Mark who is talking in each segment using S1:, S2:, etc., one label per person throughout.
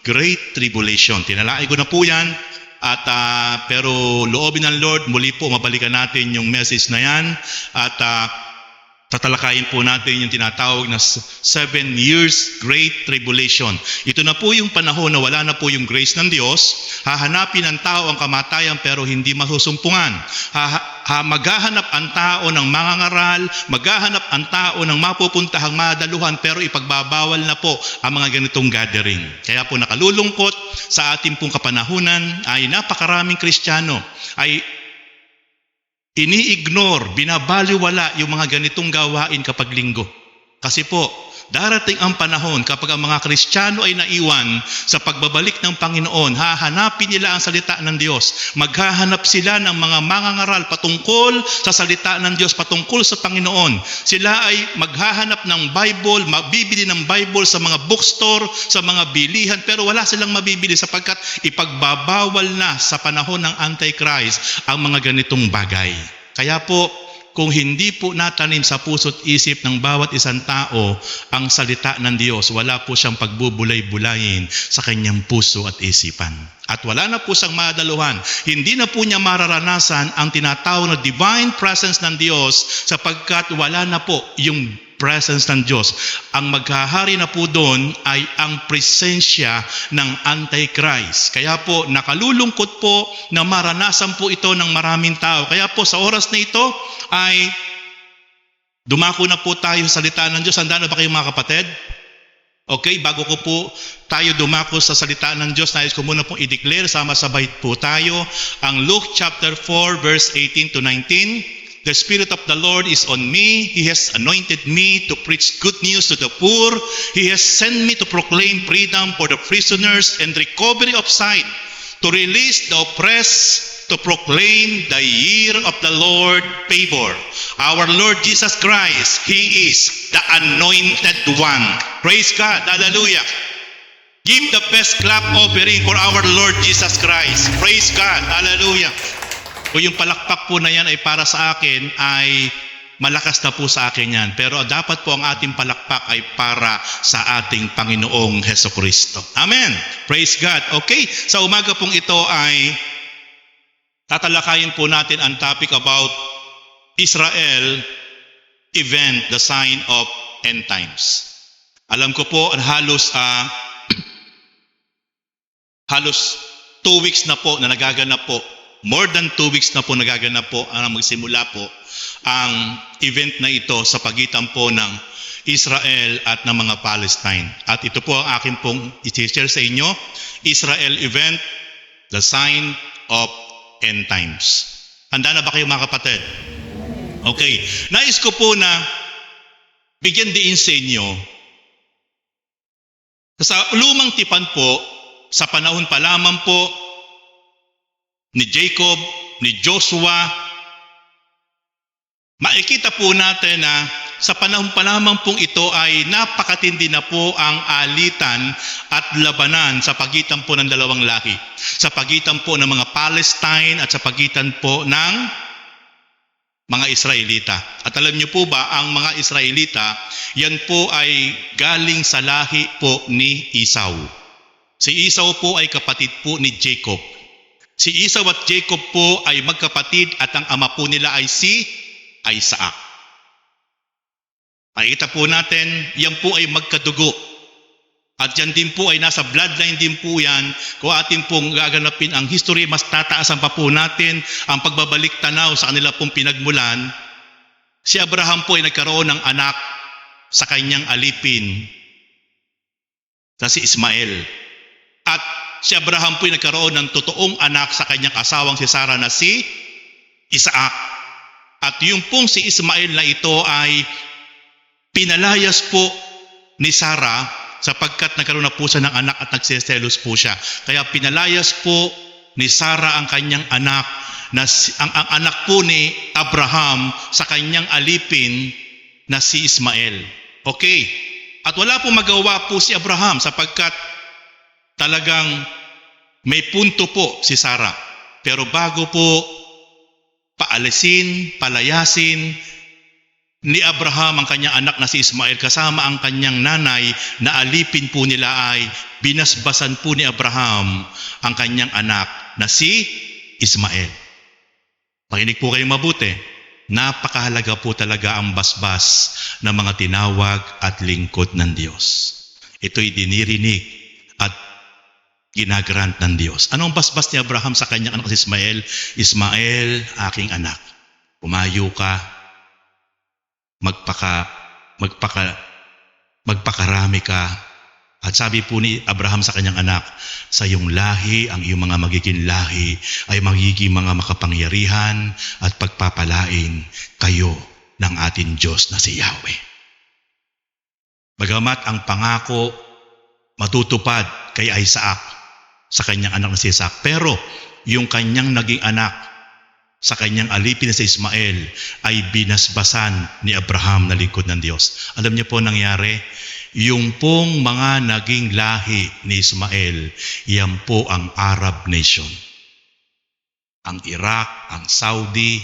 S1: Great Tribulation. Tinalain ko na po yan. At pero loobin ng Lord, muli po mabalikan natin yung message na yan. At tatalakayin po natin yung tinatawag na 7 years Great Tribulation. Ito na po yung panahon na wala na po yung grace ng Diyos. Hahanapin ng tao ang kamatayan pero hindi masusumpungan. Maghahanap ang tao ng mangangaral, maghahanap ang tao ng mapupuntahang madaluhan pero ipagbabawal na po ang mga ganitong gathering. Kaya po nakalulungkot sa ating pong kapanahunan ay napakaraming Kristiyano ay ini-ignore, binabaliwala yung mga ganitong gawain kapag linggo. Kasi po, darating ang panahon kapag ang mga Kristiyano ay naiwan sa pagbabalik ng Panginoon, hahanapin nila ang salita ng Diyos. Maghahanap sila ng mga mangangaral patungkol sa salita ng Diyos, patungkol sa Panginoon. Sila ay maghahanap ng Bible, mabibili ng Bible sa mga bookstore, sa mga bilihan, pero wala silang mabibili sapagkat ipagbabawal na sa panahon ng Antichrist ang mga ganitong bagay. Kaya po, kung hindi po natanim sa puso't isip ng bawat isang tao ang salita ng Diyos, wala po siyang pagbubulay-bulayin sa kanyang puso at isipan. At wala na po siyang madaluhan. Hindi na po niya mararanasan ang tinatawag na divine presence ng Diyos sapagkat wala na po yung presence ng Diyos. Ang maghahari na po doon ay ang presensya ng Antichrist. Kaya po nakalulungkot po na maranasan po ito ng maraming tao. Kaya po sa oras na ito ay dumako na po tayo sa salita ng Diyos. Handa na ba kayo mga kapatid? Okay, bago ko po tayo dumako sa salita ng Diyos, nais ko muna pong i-declare, sama-sabay po tayo, ang Luke chapter 4 verse 18 to 19. The Spirit of the Lord is on me. He has anointed me to preach good news to the poor. He has sent me to proclaim freedom for the prisoners and recovery of sight, to release the oppressed, to proclaim the year of the Lord favor. Our Lord Jesus Christ, He is the anointed one. Praise God. Hallelujah. Give the best clap offering for our Lord Jesus Christ. Praise God. Hallelujah. Kung yung palakpak po na yan ay para sa akin, ay malakas na po sa akin yan. Pero dapat po ang ating palakpak ay para sa ating Panginoong Hesukristo. Amen. Praise God. Okay, sa umaga pong ito ay tatalakayin po natin ang topic about Israel event, the sign of end times. Alam ko po, halos 2 weeks na po na nagaganap po. More than 2 weeks na po nagaganap po ang magsimula po ang event na ito sa pagitan po ng Israel at ng mga Palestine. At ito po ang akin pong i-share sa inyo, Israel event, the sign of end times. Handa na ba kayo mga kapatid? Okay. Nais ko po na bigyan diin sa inyo sa lumang tipan po, sa panahon pa lamang po ni Jacob, ni Joshua, makikita po natin na sa panahon pa lamang pong ito ay napakatindi na po ang alitan at labanan sa pagitan po ng dalawang lahi. Sa pagitan po ng mga Palestine at sa pagitan po ng mga Israelita. At alam niyo po ba, ang mga Israelita, yan po ay galing sa lahi po ni Esau. Si Esau po ay kapatid po ni Jacob. Si Esau at Jacob po ay magkapatid at ang ama po nila ay si Isaac. Makikita po natin, yan po ay magkadugo. At yan din po ay nasa bloodline din po yan. Kung atin pong gaganapin ang history, mas tataasan pa po natin ang pagbabalik tanaw sa kanila pong pinagmulan. Si Abraham po ay nagkaroon ng anak sa kanyang alipin na si Ismael. At si Abraham po ay nagkaroon ng totoong anak sa kanyang asawang si Sarah na si Isaac. At yung pong si Ismael na ito ay pinalayas po ni Sarah sapagkat nagkaroon na po siya ng anak at nagsiselos po siya. Kaya pinalayas po ni Sarah ang kanyang anak, na ang anak po ni Abraham sa kanyang alipin na si Ismael. Okay. At wala po magawa po si Abraham sapagkat talagang may punto po si Sarah. Pero bago po paalisin, palayasin, ni Abraham ang kanyang anak na si Ismael kasama ang kanyang nanay na alipin po nila ay binasbasan po ni Abraham ang kanyang anak na si Ismael. Pakinig po kayong mabuti. Napakahalaga po talaga ang basbas ng mga tinawag at lingkod ng Diyos. Ito'y dinirinig at ginagrant ng Diyos. Anong basbas ni Abraham sa kanyang anak si Ismael? Ismael, aking anak, umayo ka, magpakarami ka. At sabi po ni Abraham sa kanyang anak, sa iyong lahi, ang iyong mga magiging lahi ay magiging mga makapangyarihan at pagpapalain kayo ng ating Diyos na si Yahweh. Bagamat ang pangako matutupad kay Isaac sa kanyang anak na si Isaac, pero yung kanyang naging anak sa kanyang alipin na si Ismael ay binasbasan ni Abraham na lingkod ng Diyos. Alam niyo po nangyari, yung pong mga naging lahi ni Ismael, yan po ang Arab nation. Ang Iraq, ang Saudi,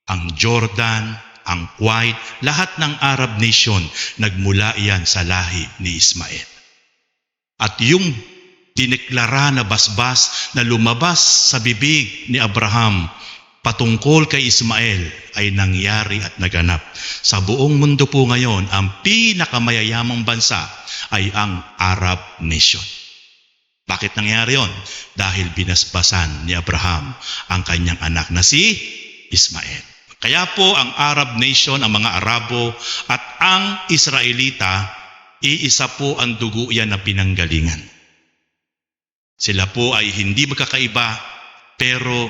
S1: ang Jordan, ang Kuwait, lahat ng Arab nation, nagmula yan sa lahi ni Ismael. At yung dineklara na basbas na lumabas sa bibig ni Abraham patungkol kay Ismael ay nangyari at naganap. Sa buong mundo po ngayon, ang pinakamayayamang bansa ay ang Arab nation. Bakit nangyari yon? Dahil binasbasan ni Abraham ang kanyang anak na si Ismael. Kaya po ang Arab nation, ang mga Arabo at ang Israelita, iisa po ang dugo yan na pinanggalingan. Sila po ay hindi magkakaiba, pero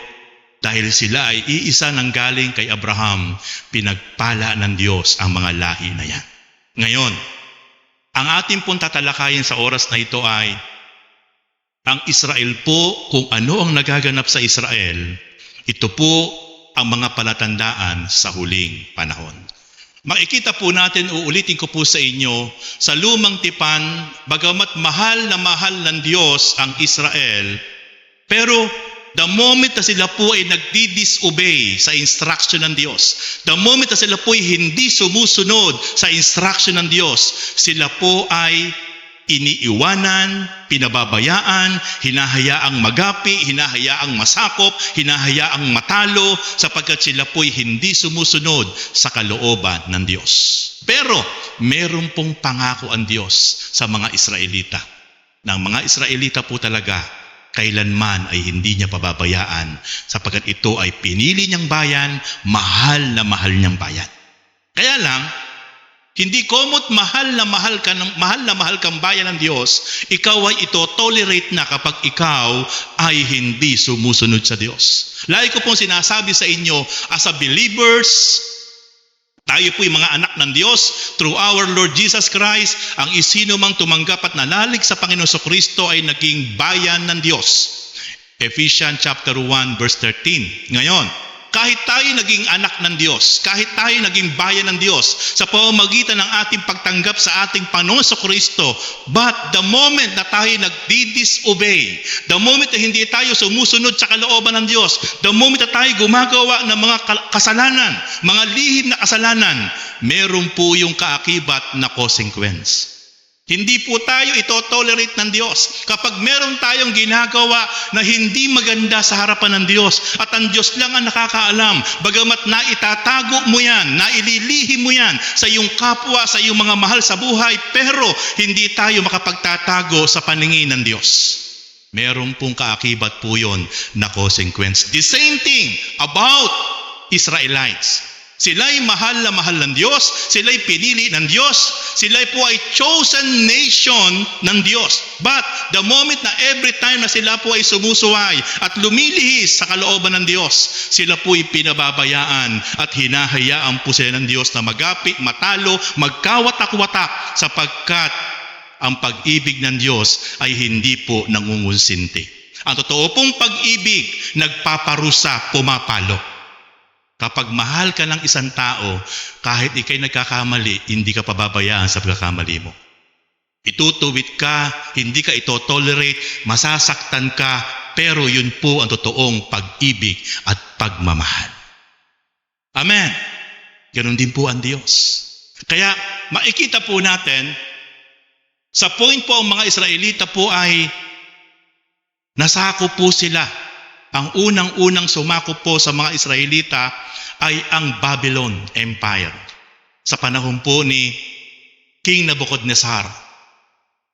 S1: dahil sila ay iisa nang galing kay Abraham, pinagpala ng Diyos ang mga lahi na yan. Ngayon, ang ating pong tatalakayin sa oras na ito ay ang Israel po, kung ano ang nagaganap sa Israel, ito po ang mga palatandaan sa huling panahon. Makikita po natin, uulitin ko po sa inyo, sa lumang tipan, bagamat mahal ng Diyos ang Israel, pero the moment na sila po ay nagdi-disobey sa instruction ng Diyos, the moment na sila po ay hindi sumusunod sa instruction ng Diyos, sila po ay iniiwanan, pinababayaan, hinahayaang magapi, hinahayaang masakop, hinahayaang matalo, sapagkat sila po ay hindi sumusunod sa kalooban ng Diyos. Pero meron pong pangako ang Diyos sa mga Israelita. Ng mga Israelita po talaga, kailanman ay hindi niya pababayaan sapagkat ito ay pinili niyang bayan, mahal niyang bayan. Kaya lang, hindi komot mahal na mahal kang bayan ng Diyos, ikaw ay ito-tolerate na kapag ikaw ay hindi sumusunod sa Diyos. Lagi ko pong sinasabi sa inyo, as a believers, tayo po'y mga anak ng Diyos through our Lord Jesus Christ. Ang isino mang tumanggap at nanalig sa Panginoon Kristo ay naging bayan ng Diyos. Ephesians chapter 1 verse 13. Ngayon, kahit tayo naging anak ng Diyos, kahit tayo naging bayan ng Diyos sa pamamagitan ng ating pagtanggap sa ating Panginoon Kristo, but the moment na tayo nagdi-disobey, the moment na hindi tayo sumusunod sa kalooban ng Diyos, the moment na tayo gumagawa ng mga kasalanan, mga lihim na kasalanan, meron po yung kaakibat na consequence. Hindi po tayo ito-tolerate ng Diyos. Kapag meron tayong ginagawa na hindi maganda sa harapan ng Diyos at ang Diyos lang ang nakakaalam, bagamat na itatago mo yan, na ililihim mo yan sa iyong kapwa, sa iyong mga mahal sa buhay, pero hindi tayo makapagtatago sa paningin ng Diyos. Meron pong kaakibat po yon na consequence. The same thing about Israelites. Sila'y mahal ng Diyos, sila'y pinili ng Diyos, sila'y po ay chosen nation ng Diyos. But the moment na every time na sila po ay sumusuway at lumilihis sa kalooban ng Diyos, sila po ay pinababayaan at hinahayaan po sila ng Diyos na magapi, matalo, magkawatak-watak sapagkat ang pag-ibig ng Diyos ay hindi po nangungunsinti. Ang totoo pong pag-ibig, nagpaparusa, pumapalo. Kapag mahal ka ng isang tao, kahit ikay nagkakamali, hindi ka pababayaan sa pagkakamali mo. Itutuwid ka, hindi ka ito-tolerate, masasaktan ka, pero yun po ang totoong pag-ibig at pagmamahal. Amen. Ganon din po ang Diyos. Kaya makikita po natin, sa point po ang mga Israelita po ay nasakop po sila. Ang unang-unang sumakop po sa mga Israelita ay ang Babylon Empire. Sa panahon po ni King Nebuchadnezzar.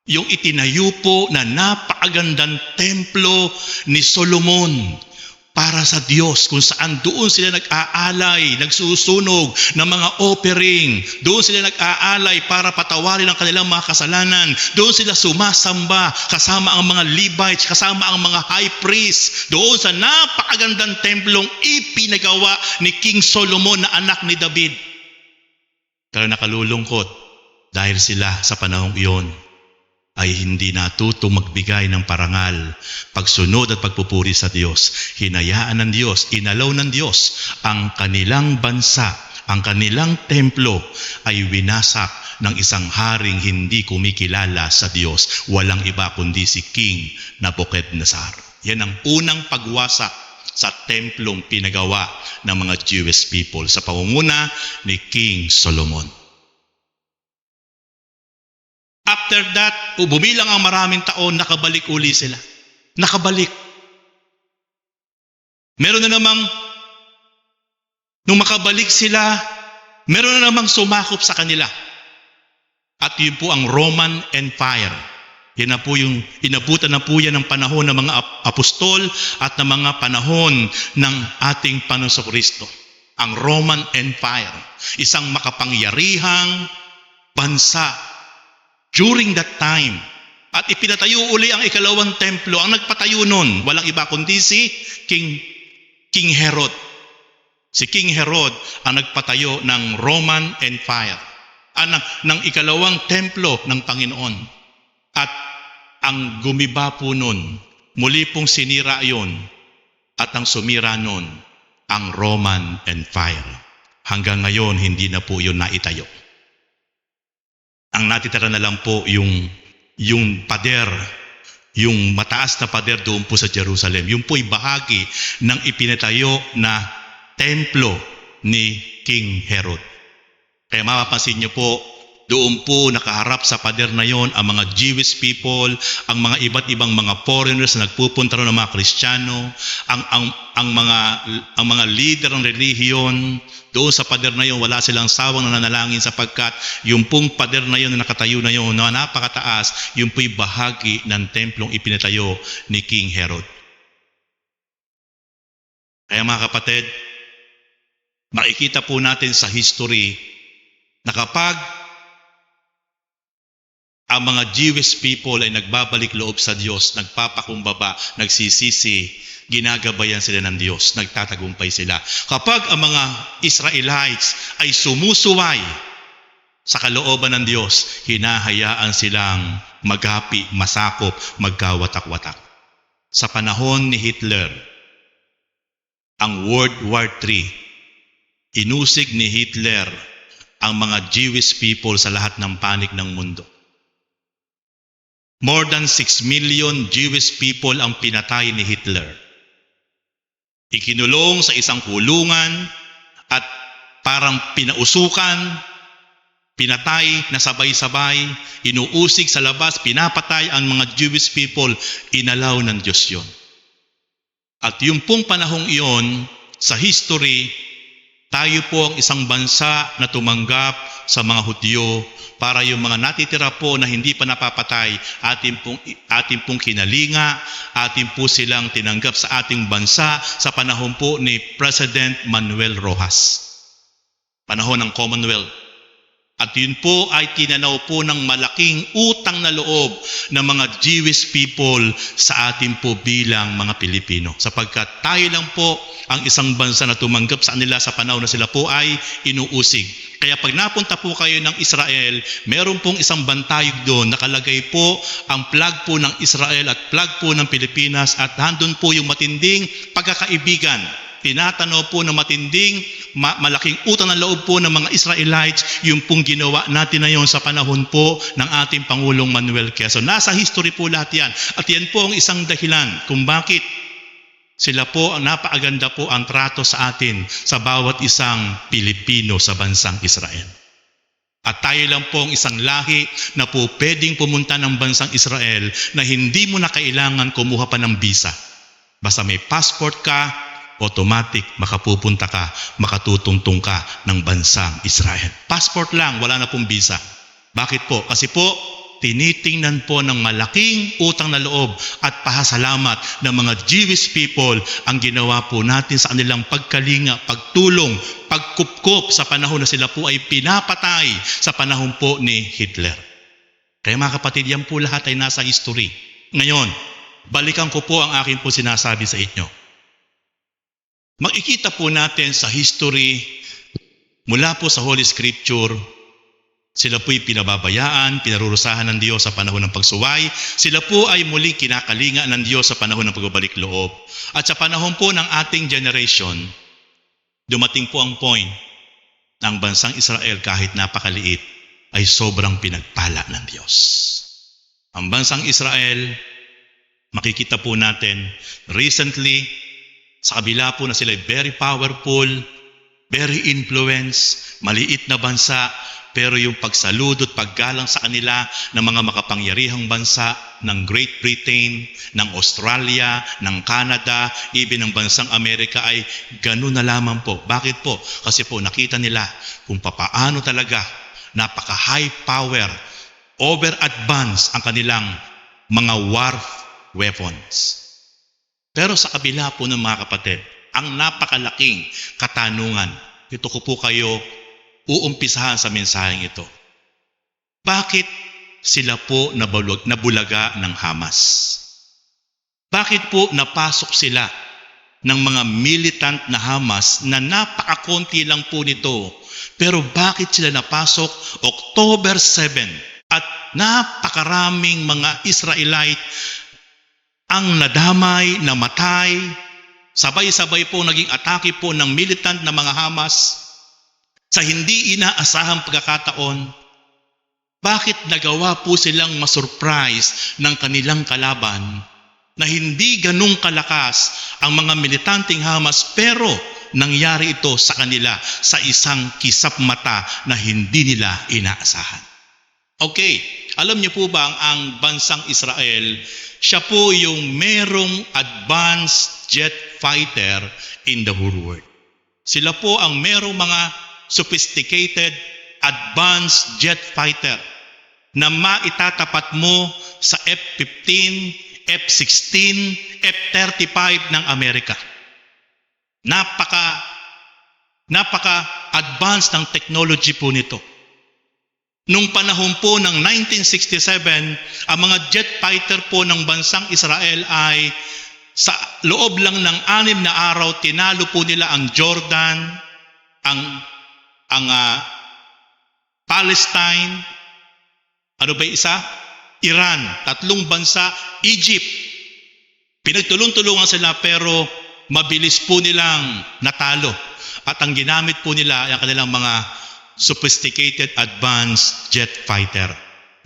S1: Yung itinayo po na napakagandang templo ni Solomon para sa Diyos, kung saan doon sila nag-aalay, nagsusunog ng mga offering. Doon sila nag-aalay para patawarin ang kanilang mga kasalanan. Doon sila sumasamba kasama ang mga Levites, kasama ang mga high priests. Doon sa napakagandang templong ipinagawa ni King Solomon na anak ni David. Pero nakalulungkot dahil sila sa panahong iyon ay hindi natutong magbigay ng parangal, pagsunod at pagpupuri sa Diyos. Hinayaan ng Diyos, inalaw ng Diyos ang kanilang bansa, ang kanilang templo ay winasak ng isang haring hindi kumikilala sa Diyos. Walang iba kundi si King Nebuchadnezzar. Yan ang unang pagwasak sa templong pinagawa ng mga Jewish people sa pamumuna ni King Solomon. After that, bumilang ang maraming taon, nakabalik uli sila. Nakabalik. Meron na namang, nung makabalik sila, meron na namang sumakop sa kanila. At yun po ang Roman Empire. Yan na po yung, inabutan na po yan ng panahon ng mga apostol at ng mga panahon ng ating Panginoong Kristo. Ang Roman Empire. Isang makapangyarihang bansa during that time. At ipinatayo uli ang ikalawang templo. Ang nagpatayo nun, walang iba kundi si King Herod. Si King Herod ang nagpatayo ng Roman Empire. Ng ikalawang templo ng Panginoon. At ang gumiba po nun, muli pong sinira yon. At ang sumira nun, ang Roman Empire. Hanggang ngayon, hindi na po yun naitayo. Ang natitira na lang po yung pader, yung mataas na pader doon po sa Jerusalem. Yung po'y bahagi ng ipinatayo na templo ni King Herod. Kaya mapapansin niyo po, doon po nakaharap sa pader na yon ang mga Jewish people, ang mga iba't ibang mga foreigners na nagpupunta ron ng mga Kristiyano, ang mga leader ng relihiyon. Doon sa pader na yon, wala silang sawang nananalangin sapagkat yung pong pader na yon na nakatayo na yon, na napakataas, yung po'y bahagi ng templong ipinatayo ni King Herod. Kaya mga kapatid, makikita po natin sa history na kapag ang mga Jewish people ay nagbabalik loob sa Diyos, nagpapakumbaba, nagsisisi, ginagabayan sila ng Diyos, nagtatagumpay sila. Kapag ang mga Israelites ay sumusuway sa kalooban ng Diyos, hinahayaan silang maghapi, masakop, magkawatak-watak. Sa panahon ni Hitler, ang World War III, inusig ni Hitler ang mga Jewish people sa lahat ng panig ng mundo. More than 6 million Jewish people ang pinatay ni Hitler. Ikinulong sa isang kulungan at parang pinausukan, pinatay na sabay-sabay, inuusig sa labas, pinapatay ang mga Jewish people, inalaw ng Diyos yun. At yung pong panahong iyon, sa history, tayo po ang isang bansa na tumanggap sa mga Hudyo para yung mga natitira po na hindi pa napapatay, ating pong kinalinga, ating po silang tinanggap sa ating bansa sa panahon po ni President Manuel Rojas. Panahon ng Commonwealth. At yun po ay tinanaw po ng malaking utang na loob ng mga Jewish people sa atin po bilang mga Pilipino. Sapagkat tayo lang po ang isang bansa na tumanggap sa kanila sa panahon na sila po ay inuusig. Kaya pag napunta po kayo ng Israel, meron pong isang bantayog doon, nakalagay po ang flag po ng Israel at flag po ng Pilipinas at handon po yung matinding pagkakaibigan. Tinatanaw po ng matinding, malaking utang na loob po ng mga Israelites yung pong ginawa natin na yon sa panahon po ng ating Pangulong Manuel Quezon. Nasa history po lahat yan. At yan po ang isang dahilan kung bakit Sila po, napakaganda po ang trato sa atin sa bawat isang Pilipino sa bansang Israel. At tayo lang po ang isang lahi na po pwedeng pumunta ng bansang Israel na hindi mo na kailangan kumuha pa ng visa. Basta may passport ka, automatic makapupunta ka, makatutungtong ka ng bansang Israel. Passport lang, wala na pong visa. Bakit po? Kasi po, tinitingnan po ng malaking utang na loob at pasasalamat ng mga Jewish people ang ginawa po natin sa kanilang pagkalinga, pagtulong, pagkupkop sa panahon na sila po ay pinapatay sa panahon po ni Hitler. Kaya mga kapatid, yan po lahat ay nasa history. Ngayon, balikan ko po ang akin po sinasabi sa inyo. Makikita po natin sa history mula po sa Holy Scripture, sila po'y pinababayaan, pinarurusahan ng Diyos sa panahon ng pagsuway. Sila po ay muling kinakalinga ng Diyos sa panahon ng pagbabalik loob. At sa panahon po ng ating generation, dumating po ang point na ang bansang Israel kahit napakaliit ay sobrang pinagpala ng Diyos. Ang bansang Israel, makikita po natin recently, sa kabila po na sila very powerful, very influence, maliit na bansa, pero yung pagsaludot, paggalang sa kanila ng mga makapangyarihang bansa ng Great Britain, ng Australia, ng Canada, even ng bansang Amerika ay ganun na lamang po. Bakit po? Kasi po nakita nila kung papaano talaga napaka-high power, over-advanced ang kanilang mga war weapons. Pero sa kabila po ng mga kapatid, ang napakalaking katanungan, ito ko po kayo uumpisahan sa mensaheng ito. Bakit sila po nabulaga ng Hamas? Bakit po napasok sila ng mga militant na Hamas na napakakonti lang po nito? Pero bakit sila napasok October 7 at napakaraming mga Israelite ang nadamay, namatay, sabay-sabay po naging atake po ng militant na mga Hamas sa hindi inaasahang pagkakataon? Bakit nagawa po silang masurprise ng kanilang kalaban na hindi ganung kalakas ang mga militanteng Hamas, pero nangyari ito sa kanila sa isang kisap mata na hindi nila inaasahan? Okay, alam niyo po ba ang bansang Israel, siya po yung merong advanced jet fighter in the whole world. Sila po ang merong mga sophisticated, advanced jet fighter na maitatapat mo sa F-15, F-16, F-35 ng Amerika. Napaka-advanced ng technology po nito. Nung panahon po ng 1967, ang mga jet fighter po ng bansang Israel ay sa loob lang ng 6 na araw, tinalo po nila ang Jordan, ang Palestine, ano ba isa? Iran, 3 bansa, Egypt. Pinagtulong-tulungan sila pero mabilis po nilang natalo. At ang ginamit po nila ay ang kanilang mga sophisticated advanced jet fighter.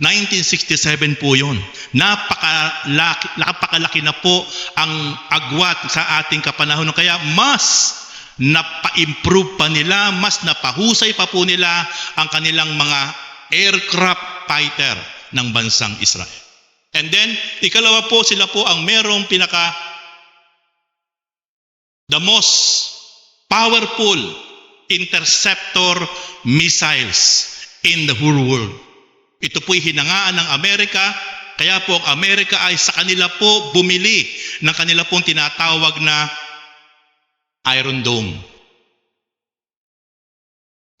S1: 1967 po yun. Napakalaki na po ang agwat sa ating kapanahon. Kaya mas napa-improve pa nila, mas napahusay pa po nila ang kanilang mga aircraft fighter ng bansang Israel. And then, ikalawa po, sila po ang merong the most powerful interceptor missiles in the whole world. Ito po'y hinangaan ng Amerika, kaya po ang Amerika ay sa kanila po bumili ng kanila pong tinatawag na Iron Dome.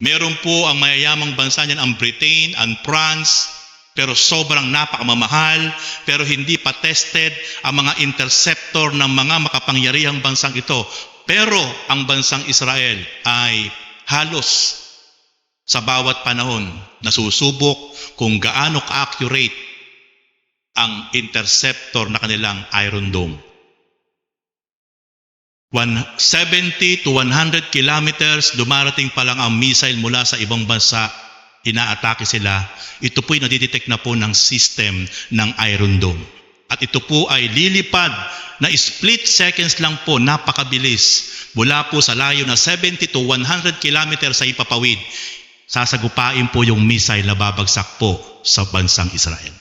S1: Meron po ang mayayamang bansa niyan, ang Britain, ang France, pero sobrang napakamamahal, pero hindi pa tested ang mga interceptor ng mga makapangyarihang bansang ito. Pero ang bansang Israel ay halos sa bawat panahon nasusubok kung gaano ka-accurate ang interceptor na kanilang Iron Dome. 70 to 100 kilometers, dumarating pa lang ang missile mula sa ibang bansa, inaatake sila. Ito po'y nadidetect na po ng system ng Iron Dome. At ito po ay lilipad na split seconds lang po, napakabilis. Mula po sa layo na 70 to 100 kilometers sa ipapawid, sasagupain po yung missile na babagsak po sa bansang Israel.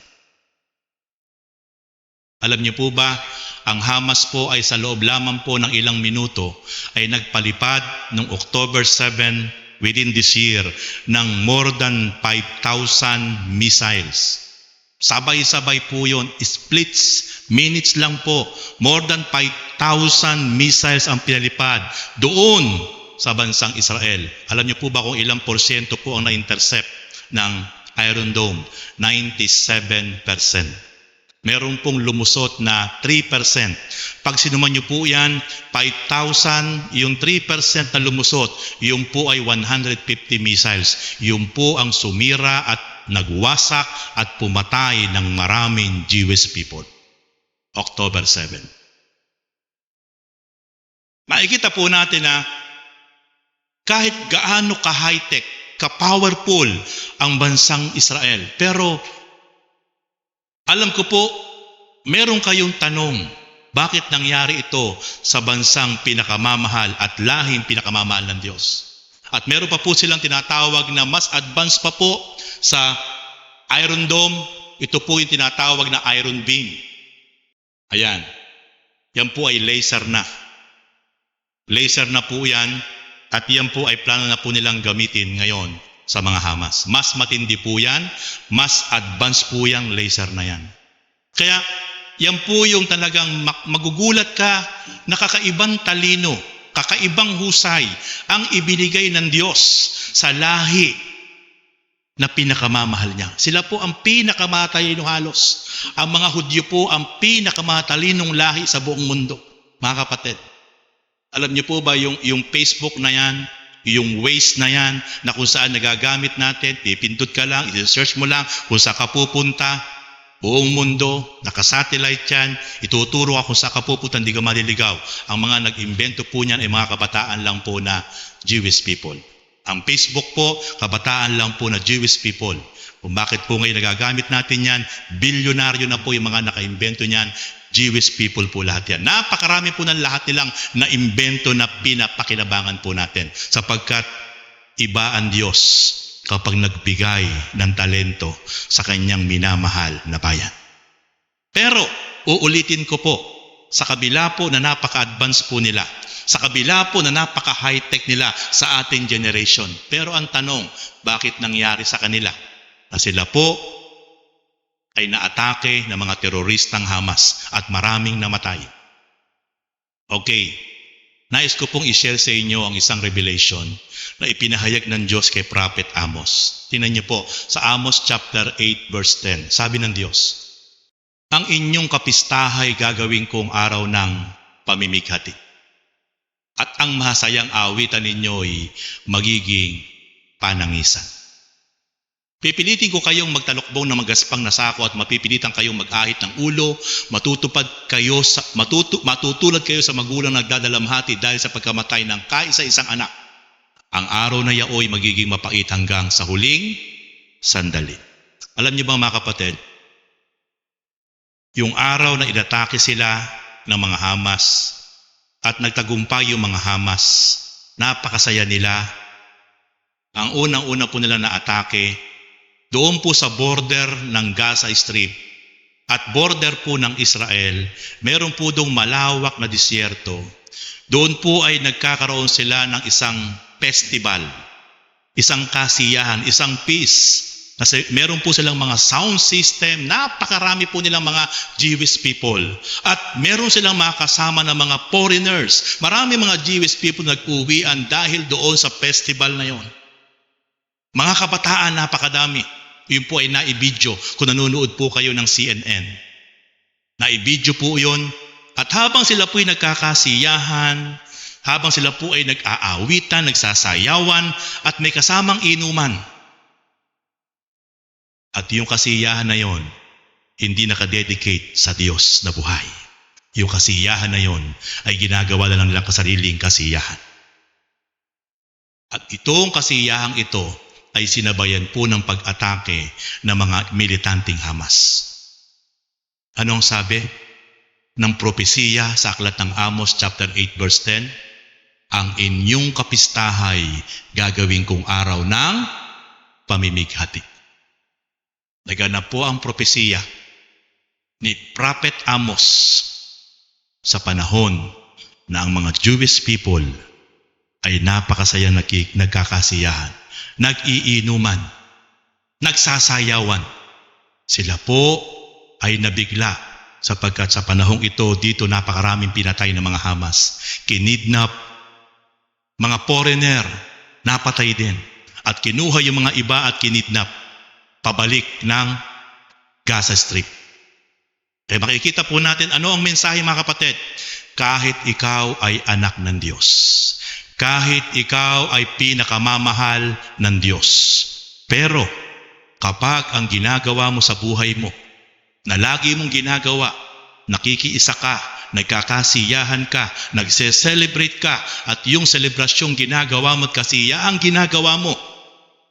S1: Alam niyo po ba, ang Hamas po ay sa loob lamang po ng ilang minuto ay nagpalipad noong October 7 within this year ng more than 5,000 missiles. Sabay-sabay po yun, splits, minutes lang po, more than 5,000 missiles ang pinalipad doon sa bansang Israel. Alam niyo po ba kung ilang porsyento po ang na-intercept ng Iron Dome? 97%. Meron pong lumusot na 3%. Pag sinuman niyo po yan, 5,000, yung 3% na lumusot, yung po ay 150 missiles. Yung po ang sumira at nagwasak at pumatay ng maraming Jewish people. October 7. Makikita po natin na kahit gaano ka-high-tech, ka-powerful ang bansang Israel, pero alam ko po, meron kayong tanong, bakit nangyari ito sa bansang pinakamamahal at lahing pinakamamahal ng Diyos? At meron pa po silang tinatawag na mas advanced pa po sa Iron Dome, ito po yung tinatawag na Iron Beam. Ayan, yan po ay laser na. Laser na po yan, at yan po ay plano na po nilang gamitin ngayon sa mga Hamas. Mas matindi po yan, mas advanced po yung laser na yan. Kaya yan po yung talagang magugulat ka na kakaibang talino, kakaibang husay ang ibinigay ng Diyos sa lahi na pinakamamahal niya. Sila po ang pinakamatalinong halos. Ang mga Hudyo po ang pinakamatalinong lahi sa buong mundo. Mga kapatid, alam niyo po ba yung Facebook na yan, yung Waze na yan, na kung saan nagagamit natin, pipindot ka lang, i-search mo lang kung saan ka pupunta, buong mundo, nakasatellite yan, ituturo ka kung saan ka pupunta, hindi ka maliligaw. Ang mga nag-imbento po niyan ay mga kabataan lang po na Jewish people. Ang Facebook po, kabataan lang po na Jewish people. Kung bakit po ngayon nagagamit natin yan, bilyonaryo na po yung mga naka-imbento niyan, Jewish people po lahat yan. Napakarami po ng lahat nilang na-imbento na pinapakinabangan po natin. Sapagkat iba ang Diyos kapag nagbigay ng talento sa kanyang minamahal na bayan. Pero, uulitin ko po, sa kabila po na napaka-advance po nila, sa kabila po na napaka-high-tech nila sa ating generation. Pero ang tanong, bakit nangyari sa kanila? Na sila po ay naatake ng mga teroristang Hamas at maraming namatay. Okay, nais ko pong i-share sa inyo ang isang revelation na ipinahayag ng Diyos kay Prophet Amos. Tingnan niyo po sa Amos chapter 8 verse 10. Sabi ng Diyos, ang inyong kapistahay gagawin kong araw ng pamimighati. At ang mahasayang awitan ninyo ay magiging panangisan. Pipilitin ko kayong magtalukbong na magaspang na sako at mapipilitan kayong mag-ahit ng ulo, matutulad kayo sa magulang nagdadalamhati dahil sa pagkamatay ng kaisa-isang anak. Ang araw na yaoy magiging mapait hanggang sa huling sandali. Alam niyo ba mga kapatid, yung araw na inatake sila ng mga Hamas at nagtagumpay yung mga Hamas, napakasaya nila. Ang unang-una po nila na atake, doon po sa border ng Gaza Strip at border po ng Israel, meron po doong malawak na disyerto. Doon po ay nagkakaroon sila ng isang festival, isang kasiyahan, isang peace. Kasi meron po silang mga sound system, napakarami po nilang mga Jewish people. At meron silang mga kasama na mga foreigners. Marami mga Jewish people nag-uwian dahil doon sa festival na yon. Mga kabataan, napakadami. Yun po ay naibidyo kung nanonood po kayo ng CNN. Naibidyo po yun. At habang sila po ay nagkakasiyahan, habang sila po ay nag-aawitan, nagsasayawan, at may kasamang inuman. At yung kasiyahan na yon, hindi nakadedicate sa Diyos na buhay. Yung kasiyahan na yon ay ginagawa na lang nilang kasariling kasiyahan. At itong kasiyahang ito ay sinabayan po ng pag-atake ng mga militanteng Hamas. Anong sabi ng propesiya sa aklat ng Amos chapter 8 verse 10? Ang inyong kapistahay gagawin kong araw ng pamimighati. Naganap po ang propesiya ni Prophet Amos sa panahon na ang mga Jewish people ay napakasaya nagkakasiyahan, nag-iinuman, nagsasayawan. Sila po ay nabigla sapagkat sa panahong ito dito napakaraming pinatay ng mga Hamas. Kinidnap, mga foreigner, napatay din. At kinuha yung mga iba at kinidnap pabalik ng Gaza Strip. Kaya makikita po natin ano ang mensahe mga kapatid. Kahit ikaw ay anak ng Diyos, kahit ikaw ay pinakamamahal ng Diyos, pero kapag ang ginagawa mo sa buhay mo, na lagi mong ginagawa, nakikiisa ka, nagkakasiyahan ka, nagse-celebrate ka, at yung selebrasyong ginagawa mo at kasiyahang ginagawa mo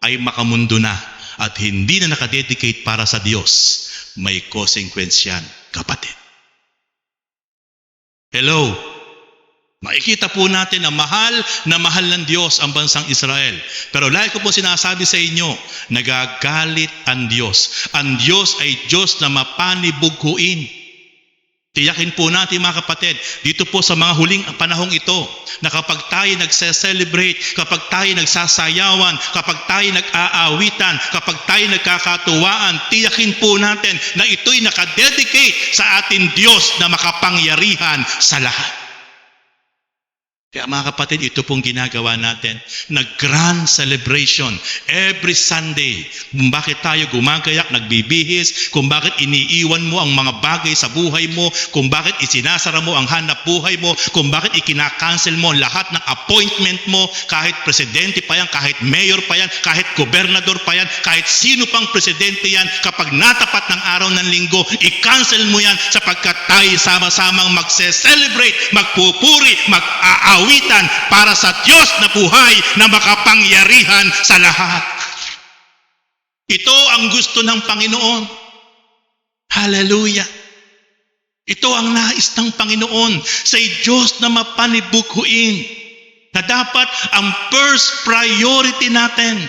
S1: ay makamundo na at hindi na nakadedicate para sa Diyos, may consequence yan, kapatid. Hello? Makikita po natin na mahal ng Diyos ang bansang Israel. Pero lagi ko po sinasabi sa inyo, nagagalit ang Diyos. Ang Diyos ay Diyos na mapanibughuin. Tiyakin po natin mga kapatid, dito po sa mga huling panahong ito, na kapag tayo nagse-celebrate, kapag tayo nagsasayawan, kapag tayo nag-aawitan, kapag tayo nagkakatuwaan, tiyakin po natin na ito'y nakadedicate sa ating Diyos na makapangyarihan sa lahat. Kaya mga kapatid, ito pong ginagawa natin na grand celebration every Sunday. Kung bakit tayo gumagayak, nagbibihis, kung bakit iniiwan mo ang mga bagay sa buhay mo, kung bakit isinasara mo ang hanap buhay mo, kung bakit ikinakancel mo lahat ng appointment mo, kahit presidente pa yan, kahit mayor pa yan, kahit gobernador pa yan, kahit sino pang presidente yan, kapag natapat ng araw ng linggo, i-cancel mo yan sapagkat tayo sama-samang magse-celebrate, magpupuri, mag-aawitan para sa Diyos na buhay na makapangyarihan sa lahat. Ito ang gusto ng Panginoon. Hallelujah. Ito ang nais ng Panginoon sa Diyos na mapanibughuin, na dapat ang first priority natin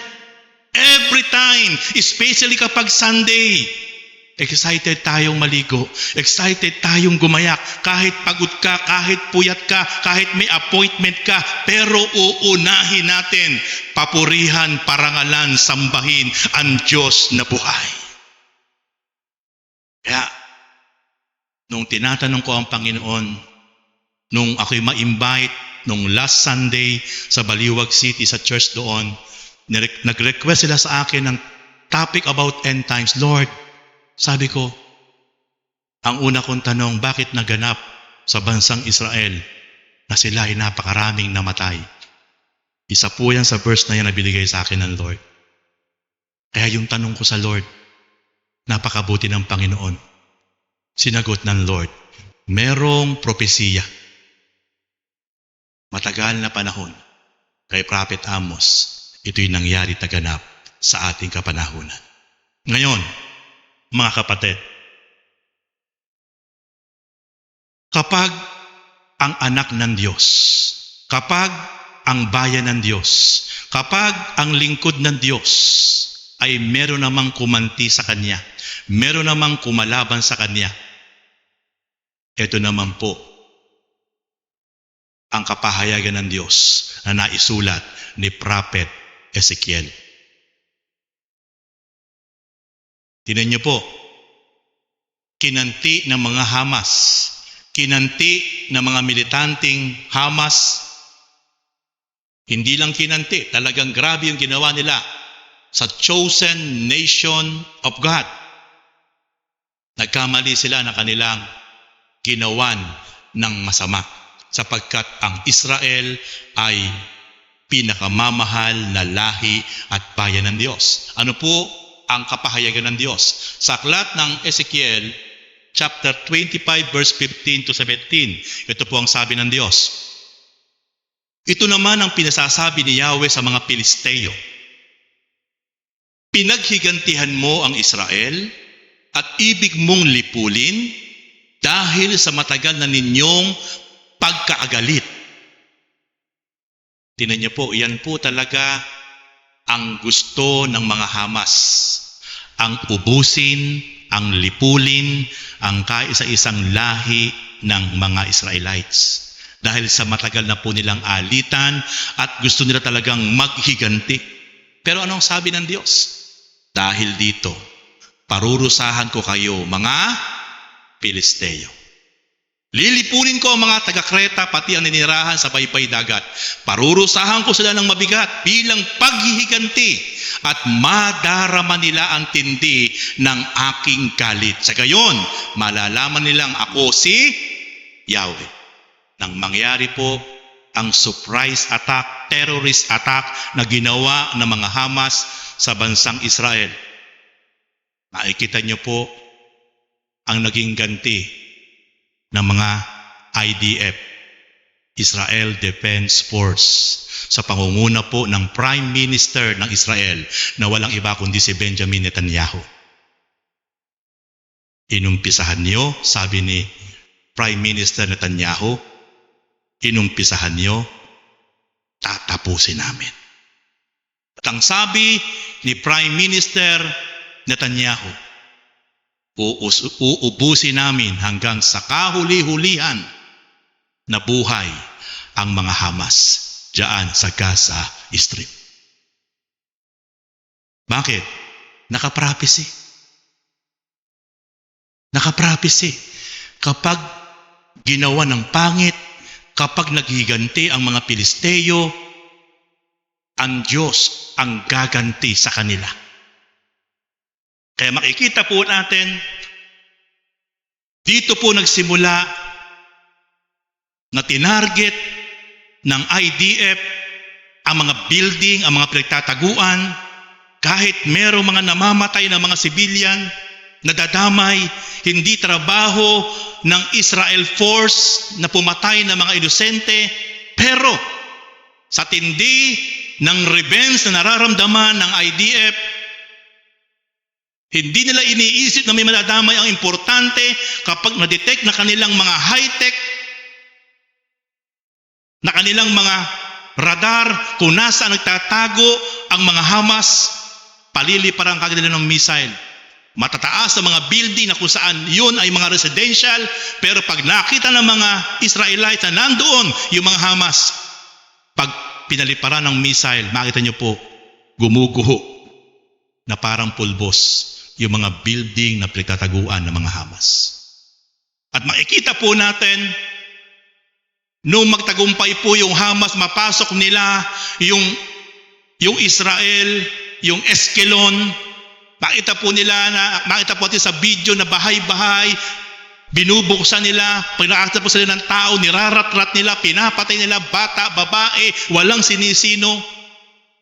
S1: every time, especially kapag Sunday. Excited tayong maligo, excited tayong gumayak, kahit pagod ka, kahit puyat ka, kahit may appointment ka, pero uunahin natin, papurihan, parangalan, sambahin ang Diyos na buhay. Kaya, nung tinatanong ko ang Panginoon, nung ako'y ma-invite, nung last Sunday sa Baliwag City, sa church doon, nag-request sila sa akin ng topic about end times. Lord, sabi ko, ang una kong tanong, bakit naganap sa bansang Israel na sila ay napakaraming namatay? Isa po yan sa verse na yan na binigay sa akin ng Lord. Kaya yung tanong ko sa Lord, napakabuti ng Panginoon. Sinagot ng Lord, merong propesiya. Matagal na panahon kay Prophet Amos, ito'y nangyari taganap sa ating kapanahunan. Ngayon, mga kapatid, kapag ang anak ng Diyos, kapag ang bayan ng Diyos, kapag ang lingkod ng Diyos ay meron namang kumanti sa Kanya, meron namang kumalaban sa Kanya, ito naman po ang kapahayagan ng Diyos na naisulat ni Prophet Ezekiel. Tingnan niyo po, kinanti ng mga Hamas, kinanti ng mga militanteng Hamas, hindi lang kinanti, talagang grabe yung ginawa nila sa chosen nation of God. Nagkamali sila na kanilang ginawan ng masama sapagkat ang Israel ay pinakamamahal na lahi at bayan ng Diyos. Ano po ang kapahayagan ng Diyos? Sa aklat ng Ezekiel, chapter 25, verse 15 to 17, ito po ang sabi ng Diyos. Ito naman ang pinasasabi ni Yahweh sa mga Pilisteo. Pinaghigantihan mo ang Israel at ibig mong lipulin dahil sa matagal na ninyong pagkaagalit. Tingnan niyo po, yan po talaga ang gusto ng mga Hamas. Ang ubusin, ang lipulin, ang kaisa-isang lahi ng mga Israelites. Dahil sa matagal na po nilang alitan at gusto nila talagang maghiganti. Pero anong sabi ng Diyos? Dahil dito, parurusahan ko kayo mga Pilisteo. Lilipunin ko ang mga taga-Kreta pati ang ninirahan sa baypay dagat. Parurusahan ko sila ng mabigat bilang paghihiganti at madarama nila ang tindi ng aking galit. Sa gayon, malalaman nilang ako si Yahweh. Nang mangyari po ang surprise attack, terrorist attack na ginawa ng mga Hamas sa bansang Israel. Makikita niyo po ang naging ganti ng mga IDF, Israel Defense Force, sa pangunguna po ng Prime Minister ng Israel na walang iba kundi si Benjamin Netanyahu. Inumpisahan niyo, sabi ni Prime Minister Netanyahu, inumpisahan niyo, tatapusin namin. At ang sabi ni Prime Minister Netanyahu, uubusin namin hanggang sa kahuli-hulihan na buhay ang mga Hamas diyan sa Gaza Strip. Bakit? Nakaprapisi. Nakaprapisi. Kapag ginawa ng pangit, kapag naghiganti ang mga Pilisteo, ang Diyos ang gaganti sa kanila. Kaya makikita po natin, dito po nagsimula na tinarget ng IDF ang mga building, ang mga pinagtataguan, kahit merong mga namamatay na mga sibilyan, nadadamay, hindi trabaho ng Israel Force na pumatay ng mga inosente, pero sa tindi ng revenge na nararamdaman ng IDF, hindi nila iniisip na may madadamay. Ang importante, kapag na-detect na kanilang mga high-tech, na kanilang mga radar, kung nasaan nagtatago ang mga Hamas, paliliparan kagad nila ng missile. Matataas sa mga building na kung saan yun ay mga residential, pero pag nakita ng mga Israelites na nandoon yung mga Hamas, pag pinaliparan ng missile, makita nyo po, gumuguho na parang pulbos yung mga building na pinagtataguan ng mga Hamas. At makikita po natin, nung magtagumpay po yung Hamas, mapasok nila yung Israel, yung Eskelon, makita po natin sa video na bahay-bahay, binubuksan nila, pinakakita po sila ng tao, nirarat-rat nila, pinapatay nila, bata, babae, walang sinisino.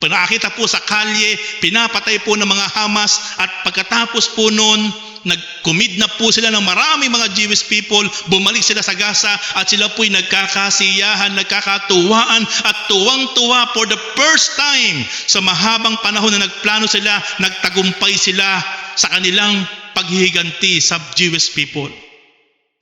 S1: Pinakita po sa kalye, pinapatay po ng mga Hamas, at pagkatapos po noon, nag-kidnap po sila ng maraming mga Jewish people, bumalik sila sa Gaza, at sila po'y nagkakasiyahan, nagkakatuwaan, at tuwang-tuwa for the first time sa mahabang panahon na nagplano sila, nagtagumpay sila sa kanilang paghihiganti sa Jewish people.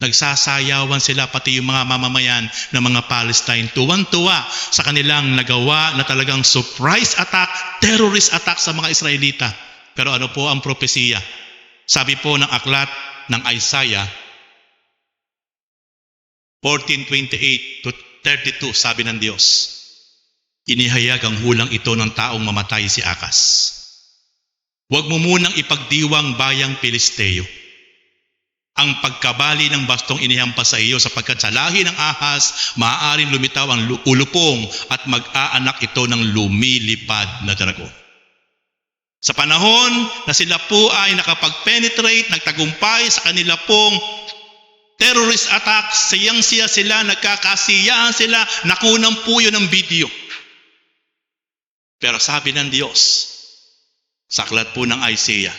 S1: Nagsasayawan sila, pati yung mga mamamayan ng mga Palestine, tuwang-tuwa sa kanilang nagawa na talagang surprise attack, terrorist attack sa mga Israelita. Pero ano po ang propesiya? Sabi po ng aklat ng Isaiah 14:28 to 32, sabi ng Diyos, inihayag ang hulang ito ng taong mamatay si Akas. Huwag mo munang ipagdiwang bayang Pilisteo ang pagkabali ng bastong inihampas sa iyo, sapagkat sa lahi ng Ahas maaaring lumitaw ang ulupong at mag-aanak ito ng lumilipad na dragon. Sa panahon na sila po ay nakapag-penetrate, nagtagumpay sa kanila pong terrorist attack, siyang-siya sila, nagkakasiyahan sila, nakunan po yun ng video. Pero sabi ng Diyos, sa aklat po ng Isaiah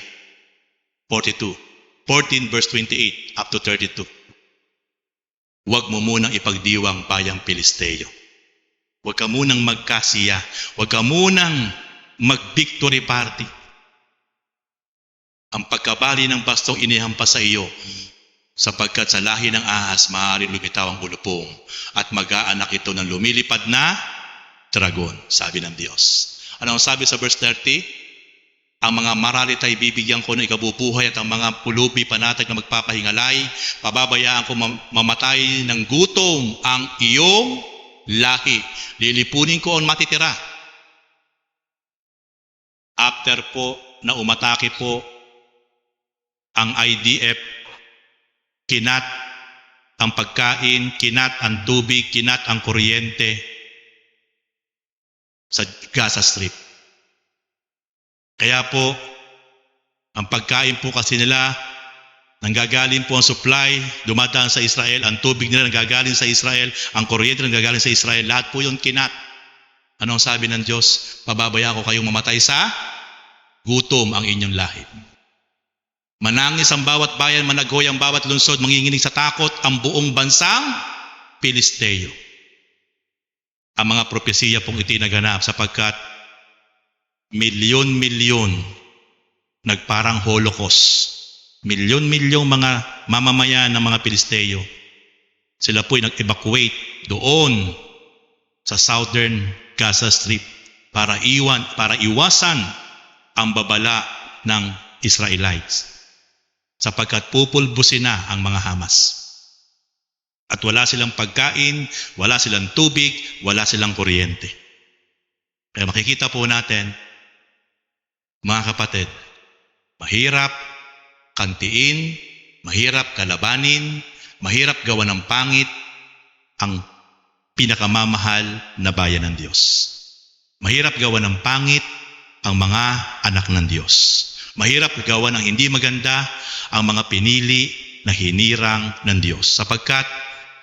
S1: 14 verse 28 up to 32. Huwag mo munang ipagdiwang bayang Pilisteo. Huwag ka munang magkasiya. Huwag ka munang mag-victory party. Ang pagkabali ng bastong inihampas sa iyo, sapagkat sa lahi ng ahas maaaring lumitaw ang bulupong at mag-aanak ito ng lumilipad na dragon, sabi ng Diyos. Ano ang sabi sa verse 30? Ang mga maralit ay bibigyan ko ng ikabubuhay at ang mga pulubi panatag na magpapahingalay, pababayaan ko mamatay ng gutom ang iyong lahi. Lilipunin ko ang matitira. After po na umatake po ang IDF, kinat ang pagkain, kinat ang tubig, kinat ang kuryente sa Gaza Strip. Kaya po, ang pagkain po kasi nila, nanggagaling po ang supply, dumadaan sa Israel, ang tubig nila nanggagaling sa Israel, ang kuryente nanggagaling sa Israel, lahat po yung kinat. Ano ang sabi ng Diyos? Pababayaan ko kayong mamatay sa gutom ang inyong lahi. Manangis ang bawat bayan, managhoy ang bawat lungsod, manginginig sa takot ang buong bansang Pilisteo. Ang mga propesiya pong itinaganap sapagkat milyon-milyon nagparang Holocaust. Milyon-milyong mga mamamayan ng mga Pilisteo. Sila po'y nag-evacuate doon sa southern Gaza Strip para iwasan ang babala ng Israelites. Sapagkat pupulbusin na ang mga Hamas. At wala silang pagkain, wala silang tubig, wala silang kuryente. Kaya makikita po natin, mga kapatid, mahirap kantiin, mahirap kalabanin, mahirap gawa ng pangit ang pinakamamahal na bayan ng Diyos. Mahirap gawa ng pangit ang mga anak ng Diyos. Mahirap gawa ng hindi maganda ang mga pinili na hinirang ng Diyos, sapagkat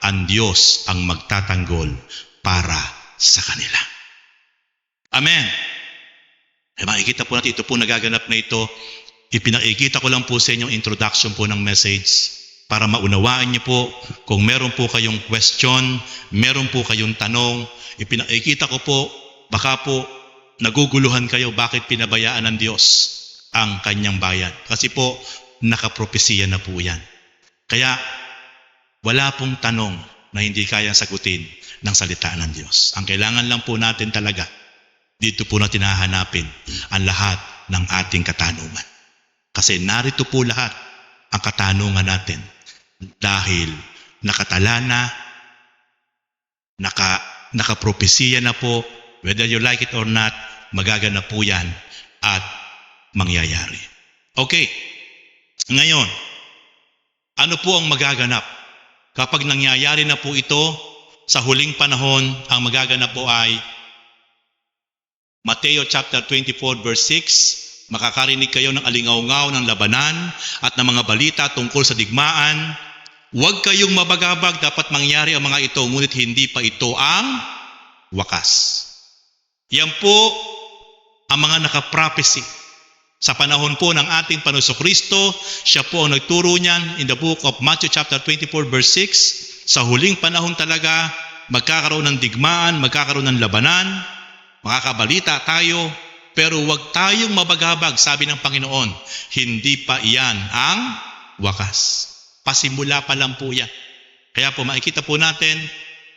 S1: ang Diyos ang magtatanggol para sa kanila. Amen. Eh, makikita po natin ito po nagaganap na ito. Ipinakikita ko lang po sa inyong introduction po ng message para maunawaan niyo po kung meron po kayong question, meron po kayong tanong. Ipinakikita ko po, baka po naguguluhan kayo bakit pinabayaan ng Diyos ang kanyang bayan. Kasi po nakapropesiya na po yan. Kaya wala pong tanong na hindi kayang sagutin ng salita ng Diyos. Ang kailangan lang po natin talaga, dito po natin hahanapin ang lahat ng ating katanungan. Kasi narito po lahat ang katanungan natin dahil nakatala na, nakapropesiya na po, whether you like it or not, magaganap po yan at mangyayari. Okay, ngayon, ano po ang magaganap? Kapag nangyayari na po ito, sa huling panahon, ang magaganap po ay Mateo chapter 24 verse 6, makakarinig kayo ng alingaw-ngaw ng labanan at ng mga balita tungkol sa digmaan. Huwag kayong mabagabag, dapat mangyari ang mga ito, ngunit hindi pa ito ang wakas. Yan po ang mga nakaprophecy. Sa panahon po ng ating Panginoong Kristo, siya po ang nagturo niyan in the book of Matthew chapter 24 verse 6. Sa huling panahon talaga, magkakaroon ng digmaan, magkakaroon ng labanan, makakabalita tayo, pero huwag tayong mabagabag, sabi ng Panginoon, hindi pa iyan ang wakas. Pasimula pa lang po yan. Kaya po makikita po natin,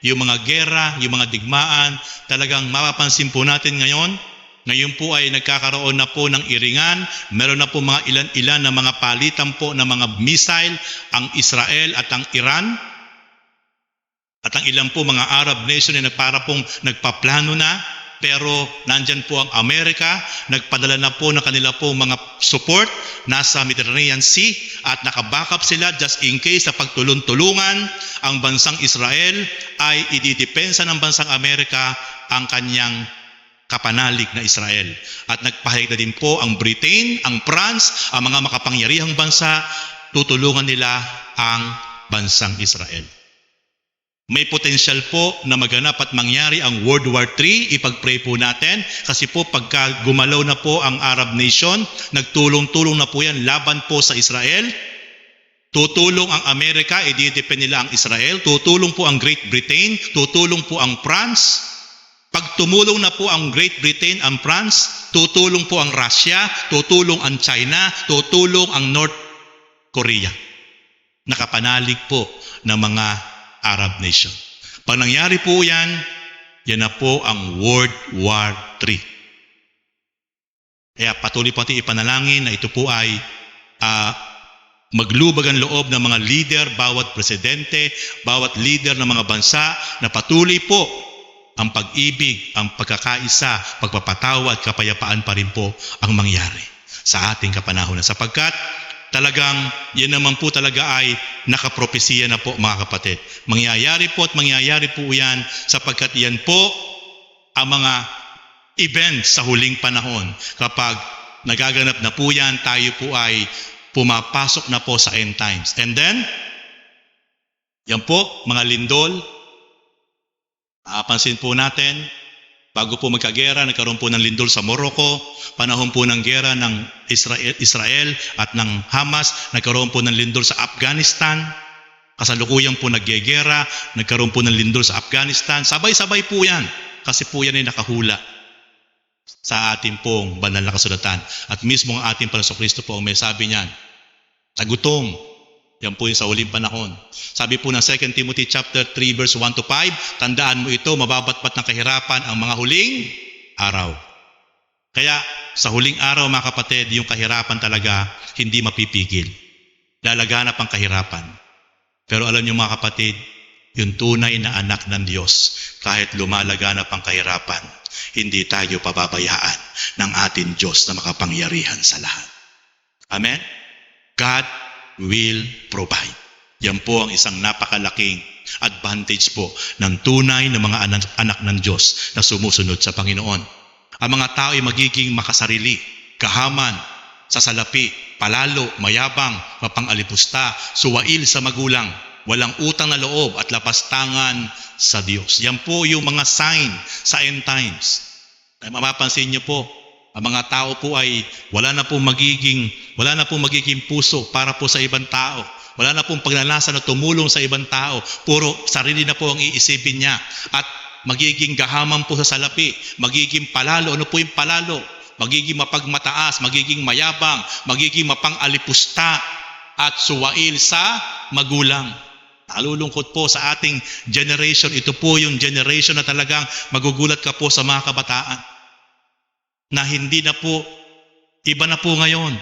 S1: yung mga gera, yung mga digmaan, talagang mapapansin po natin ngayon. Ngayon po ay nagkakaroon na po ng iringan, meron na po mga ilan-ilan na mga palitan po ng mga missile ang Israel at ang Iran. At ang ilang po mga Arab nation na para pong nagpaplano na, pero nandyan po ang Amerika, nagpadala na po ng kanila po mga support nasa Mediterranean Sea at nakabackup sila just in case sa pagtulong-tulungan ang bansang Israel ay ididepensa ng bansang Amerika ang kanyang kapanalig na Israel. At nagpahayag na din po ang Britain, ang France, ang mga makapangyarihang bansa, tutulungan nila ang bansang Israel. May potensyal po na maganap at mangyari ang World War III. Ipag-pray po natin kasi po pagka gumalaw na po ang Arab nation, nagtulong-tulong na po yan laban po sa Israel. Tutulong ang Amerika, i-depend nila ang Israel. Tutulong po ang Great Britain, tutulong po ang France. Pag tumulong na po ang Great Britain, ang France, tutulong po ang Russia, tutulong ang China, tutulong ang North Korea. nakapanalig po ng mga Arab nation. Pag nangyari po yan na po ang World War III. Kaya patuloy po natin ipanalangin na ito po ay maglubag ang loob ng mga leader, bawat presidente, bawat leader ng mga bansa na patuloy po ang pag-ibig, ang pagkakaisa, pagpapatawad, kapayapaan pa rin po ang mangyari sa ating kapanahonan. Sapagkat talagang yan naman po talaga ay nakapropesiya na po mga kapatid. Mangyayari po at mangyayari po yan sapagkat yan po ang mga events sa huling panahon. Kapag nagaganap na po yan, tayo po ay pumapasok na po sa end times. And then, yan po, mga lindol, napansin po natin, bago po magkagera, nagkaroon po ng lindol sa Morocco, panahon po ng gera ng Israel at ng Hamas, nagkaroon po ng lindol sa Afghanistan, kasalukuyan po naggegera, nagkaroon po ng lindol sa Afghanistan, sabay-sabay po yan, kasi po yan ay nakahula sa ating pong banal na kasulatan. At mismo ang ating Panginoon po ang may sabi niyan, nagutom. Yan po yung sa huling panahon. Sabi po ng 2 Timothy chapter 3 verse 1 to 5, tandaan mo ito, mababatpat ng kahirapan ang mga huling araw. Kaya sa huling araw mga kapatid, yung kahirapan talaga hindi mapipigil. Lalaganap ang kahirapan. Pero alam niyo mga kapatid, yung tunay na anak ng Diyos, kahit lumalaganap ang kahirapan, hindi tayo pababayaan ng ating Diyos na makapangyarihan sa lahat. Amen? God will provide. Yan po ang isang napakalaking advantage po ng tunay na mga anak ng Diyos na sumusunod sa Panginoon. Ang mga tao ay magiging makasarili, kahaman, sasalapi, palalo, mayabang, mapangalipusta, suwail sa magulang, walang utang na loob at lapastangan sa Diyos. Yan po yung mga sign sa end times. Mapapansin niyo po, ang mga tao po ay wala na pong magiging puso para po sa ibang tao. Wala na pong pagnanasa na tumulong sa ibang tao. Puro sarili na po ang iisipin niya. At magiging gahaman po sa salapi, magiging palalo. Ano po yung palalo? Magiging mapagmataas, magiging mayabang, magiging mapangalipusta at suwail sa magulang. Nalulungkot po sa ating generation. Ito po yung generation na talagang magugulat ka po sa mga kabataan. Na hindi na po, iba na po ngayon.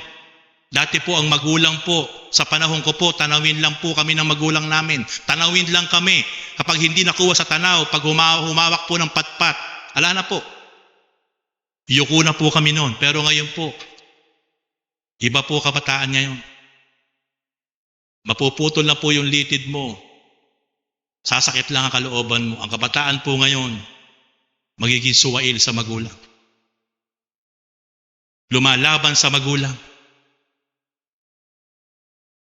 S1: Dati po ang magulang po, sa panahon ko po, tanawin lang po kami ng magulang namin. Tanawin lang kami. Kapag hindi nakuha sa tanaw, pag humawak po ng patpat, ala na po. Yuko na po kami noon. Pero ngayon po, iba po kabataan ngayon. Mapuputol na po yung litid mo. Sasakit lang ang kalooban mo. Ang kabataan po ngayon, magiging suwail sa magulang. Lumalaban sa magulang.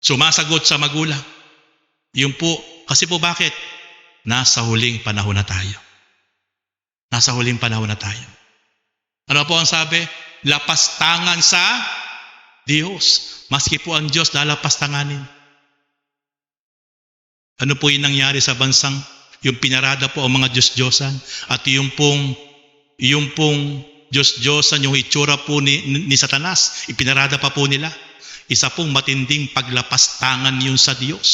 S1: Sumasagot sa magulang. Yun po. Kasi po bakit? Nasa huling panahon na tayo. Nasa huling panahon na tayo. Ano po ang sabi? Lapastangan sa Diyos. Maski po ang Diyos lalapastanganin. Ano po yung nangyari sa bansang? Yung pinarada po ang mga Diyos-Diyosan. At yung pong Diyos-Diyosan, yung itsura po ni Satanas, ipinarada pa po nila. Isa pong matinding paglapastangan yun sa Diyos.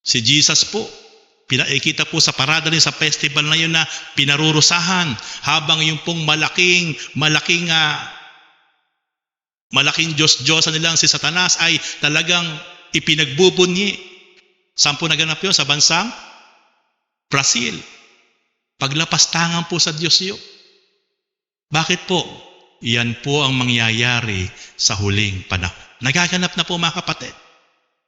S1: Si Jesus po, pinakikita po sa parada niya sa festival na yun na pinarurusahan habang yung pong malaking Diyos-Diyosan nilang si Satanas ay talagang ipinagbubunyi. Saan po naganap yun? Sa bansang Brazil. Paglapastangan po sa Diyos yun. Bakit po? Yan po ang mangyayari sa huling panahon. Nagaganap na po mga kapatid.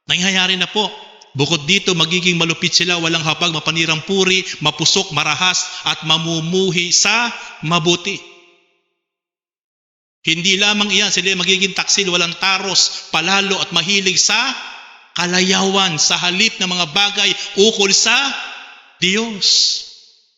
S1: Nangyayari na po. Bukod dito, magiging malupit sila, walang hapag, mapanirang puri, mapusok, marahas, at mamumuhi sa mabuti. Hindi lamang iyan, sila magiging taksil, walang taros, palalo, at mahilig sa kalayawan, sa halip ng mga bagay ukol sa Diyos.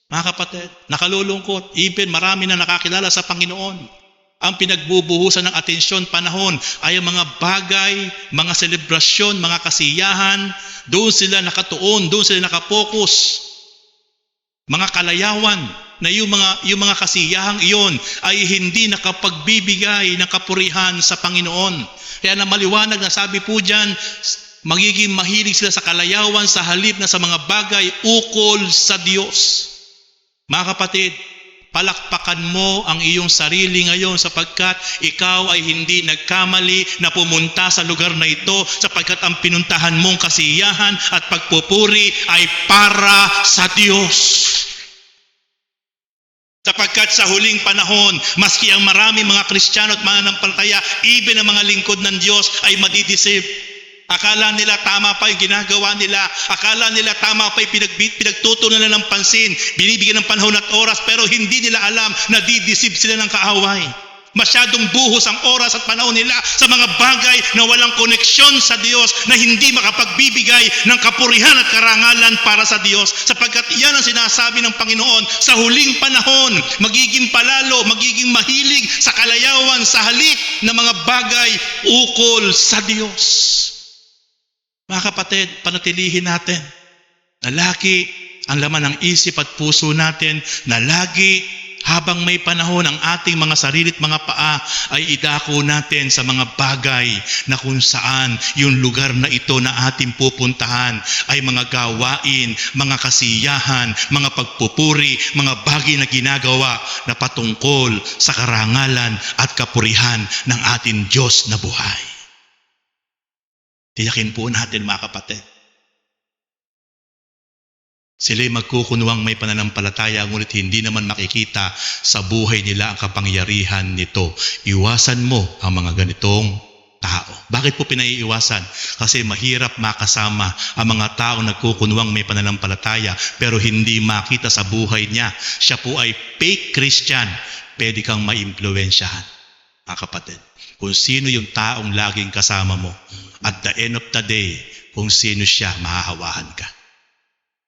S1: Mga kapatid, nakalulungkot, even marami na nakakilala sa Panginoon. Ang pinagbubuhusan ng atensyon, panahon, ay ang mga bagay, mga selebrasyon, mga kasiyahan, doon sila nakatuon, doon sila nakapokus. Mga kalayawan, na yung mga kasiyahang iyon ay hindi nakapagbibigay ng kapurihan sa Panginoon. Kaya na maliwanag na sabi po dyan, magiging mahilig sila sa kalayawan sa halip na sa mga bagay ukol sa Diyos. Mga kapatid, palakpakan mo ang iyong sarili ngayon sapagkat ikaw ay hindi nagkamali na pumunta sa lugar na ito sapagkat ang pinuntahan mong kasiyahan at pagpupuri ay para sa Diyos. Sapagkat sa huling panahon, maski ang maraming mga Kristiyano at mananampalataya, even ang mga lingkod ng Diyos ay madidisip. Akala nila tama pa yung ginagawa nila. Akala nila tama pa yung pinagtutunan nila ng pansin. Binibigyan ng panahon at oras pero hindi nila alam na didisip sila ng kaaway. Masyadong buhos ang oras at panahon nila sa mga bagay na walang koneksyon sa Diyos, na hindi makapagbibigay ng kapurihan at karangalan para sa Diyos. Sapagkat iyan ang sinasabi ng Panginoon, sa huling panahon, magiging palalo, magiging mahilig sa kalayawan sa halip na mga bagay ukol sa Diyos. Mga kapatid, panatilihin natin na lagi ang laman ng isip at puso natin, na lagi habang may panahon ang ating mga sarili at mga paa ay idako natin sa mga bagay na kung saan yung lugar na ito na ating pupuntahan ay mga gawain, mga kasiyahan, mga pagpupuri, mga bagay na ginagawa na patungkol sa karangalan at kapurihan ng ating Diyos na buhay. Tiyakin po natin mga kapatid. Sila'y magkukunwang may pananampalataya ngunit hindi naman makikita sa buhay nila ang kapangyarihan nito. Iwasan mo ang mga ganitong tao. Bakit po pinaiiwasan? Kasi mahirap makasama ang mga taong nagkukunwang may pananampalataya pero hindi makita sa buhay niya. Siya po ay fake Christian. Pwede kang maimpluwensyahan, mga kapatid. Kung sino yung taong laging kasama mo, at the end of the day, kung sino siya, mahahawahan ka.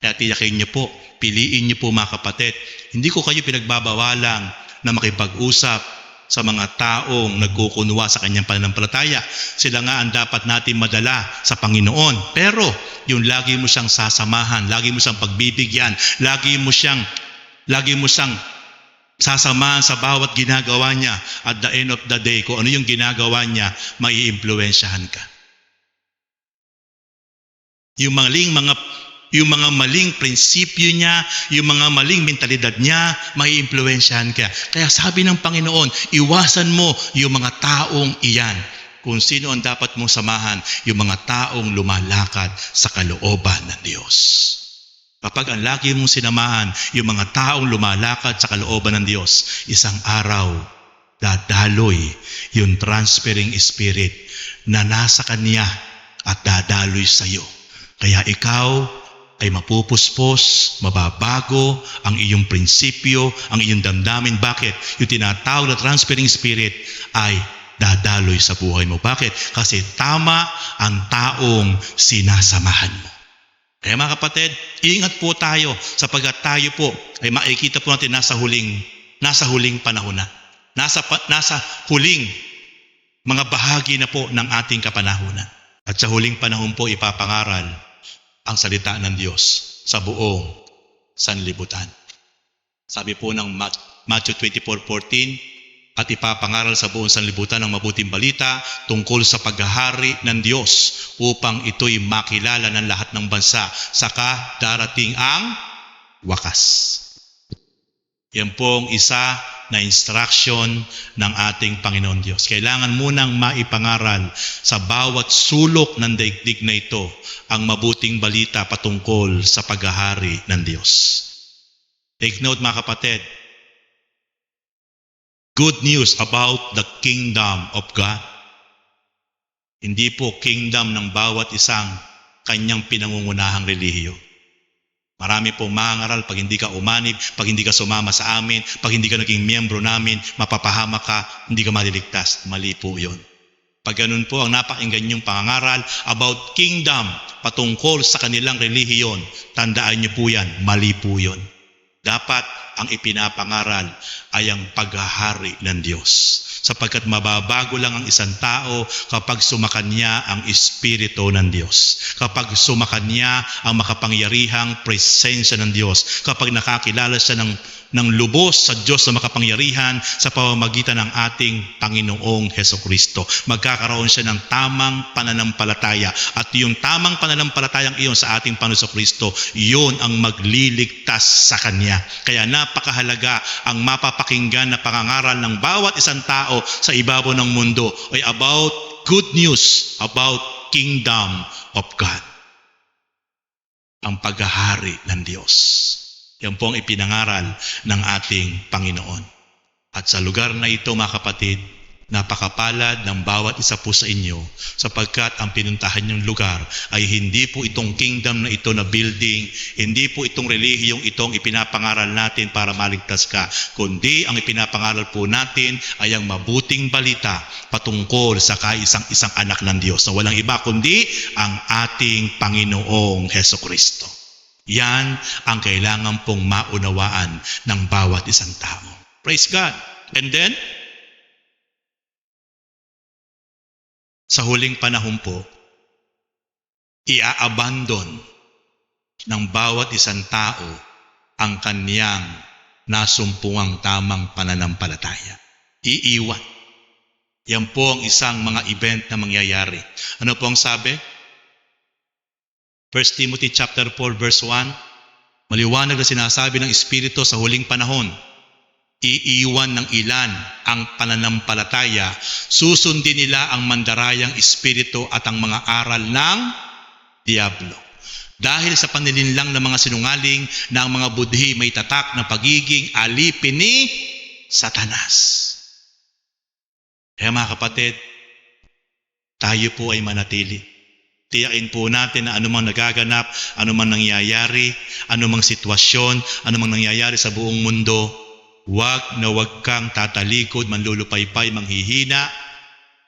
S1: Kaya tiyakin niyo po, piliin niyo po mga kapatid, hindi ko kayo pinagbabawalang na makipag-usap sa mga taong nagkukunwa sa kanyang pananampalataya. Sila nga ang dapat natin madala sa Panginoon. Pero yung lagi mo siyang sasamahan, lagi mo siyang pagbibigyan, lagi mo siyang sasamahan sa bawat ginagawa niya, at the end of the day, kung ano yung ginagawa niya, maiimpluwensyahan ka. Yung mga maling prinsipyo niya, yung mga maling mentalidad niya, maiimpluwensyahan ka. Kaya sabi ng Panginoon, iwasan mo yung mga taong iyan. Kung sino ang dapat mong samahan, yung mga taong lumalakad sa kalooban ng Diyos. Kapag ang lagi mong sinamahan yung mga taong lumalakad sa kalooban ng Diyos, isang araw, dadaloy yung transferring spirit na nasa Kanya at dadaloy sa iyo. Kaya ikaw ay mapupuspos, mababago ang iyong prinsipyo, ang iyong damdamin. Bakit? Yung tinatawag na transferring spirit ay dadaloy sa buhay mo. Bakit? Kasi tama ang taong sinasamahan mo. Kaya mga kapatid, ingat po tayo sapagkat tayo po ay makikita po natin nasa huling panahon na. Nasa huling mga bahagi na po ng ating kapanahunan. At sa huling panahon po ipapangaral ang salita ng Diyos sa buong sanlibutan. Sabi po ng Matthew 24:14, at ipapangaral sa buong sanlibutan ang mabuting balita tungkol sa paghahari ng Diyos upang ito'y makilala ng lahat ng bansa, saka darating ang wakas. Yan pong isa na instruction ng ating Panginoon Diyos. Kailangan munang maipangaral sa bawat sulok ng daigdig na ito ang mabuting balita patungkol sa paghahari ng Diyos. Take note mga kapatid, good news about the kingdom of God. Hindi po kingdom ng bawat isang kanyang pinangungunahang relihiyon. Marami pong mangangaral, pag hindi ka umanib, pag hindi ka sumama sa amin, pag hindi ka naging miyembro namin, mapapahamak ka, hindi ka maliligtas. Mali po yun. Pag ganun po ang napakinggan niyong pangangaral about kingdom patungkol sa kanilang relihiyon, tandaan niyo po yan, mali po yun. Dapat ang ipinapangaral ay ang paghahari ng Diyos. Sapagkat mababago lang ang isang tao kapag sumakanya ang Espiritu ng Diyos. Kapag sumakanya ang makapangyarihang presensya ng Diyos. Kapag nakakilala siya ng lubos sa Diyos na makapangyarihan sa pamamagitan ng ating Panginoong Hesukristo. Magkakaroon siya ng tamang pananampalataya. At yung tamang pananampalatayang iyon sa ating Panginoong Hesukristo, yun ang magliligtas sa Kanya. Kaya napakahalaga ang mapapakinggan na pangangaral ng bawat isang tao sa ibabaw ng mundo ay about good news, about kingdom of God. Ang paghahari ng Diyos. Yan po ang ipinangaral ng ating Panginoon. At sa lugar na ito, mga kapatid, napakapalad ng bawat isa po sa inyo sapagkat ang pinuntahan niyong lugar ay hindi po itong kingdom na ito na building, hindi po itong relihiyong itong ipinapangaral natin para maligtas ka, kundi ang ipinapangaral po natin ay ang mabuting balita patungkol sa kaisang-isang anak ng Diyos na walang iba kundi ang ating Panginoong Hesukristo. Yan ang kailangan pong maunawaan ng bawat isang tao. Praise God. And then, sa huling panahon po, ia-abandon ng bawat isang tao ang kaniyang nasumpungang tamang pananampalataya. Iiwan. Yan po ang isang mga event na mangyayari. Ano po ang sabi? 1 Timothy chapter 4 verse 1, maliwanag na sinasabi ng Espiritu sa huling panahon, iiwan ng ilan ang pananampalataya, susundin nila ang mandarayang espiritu at ang mga aral ng diablo. Dahil sa panilinlang ng mga sinungaling na ang mga budhi may tatak na pagiging alipin ni Satanas. Kaya mga kapatid, tayo po ay manatili. Tiyakin po natin na anumang nagaganap, anumang nangyayari, anumang sitwasyon, anumang nangyayari sa buong mundo, wag na wag kang tatalikod, manlulupaypay, manghihina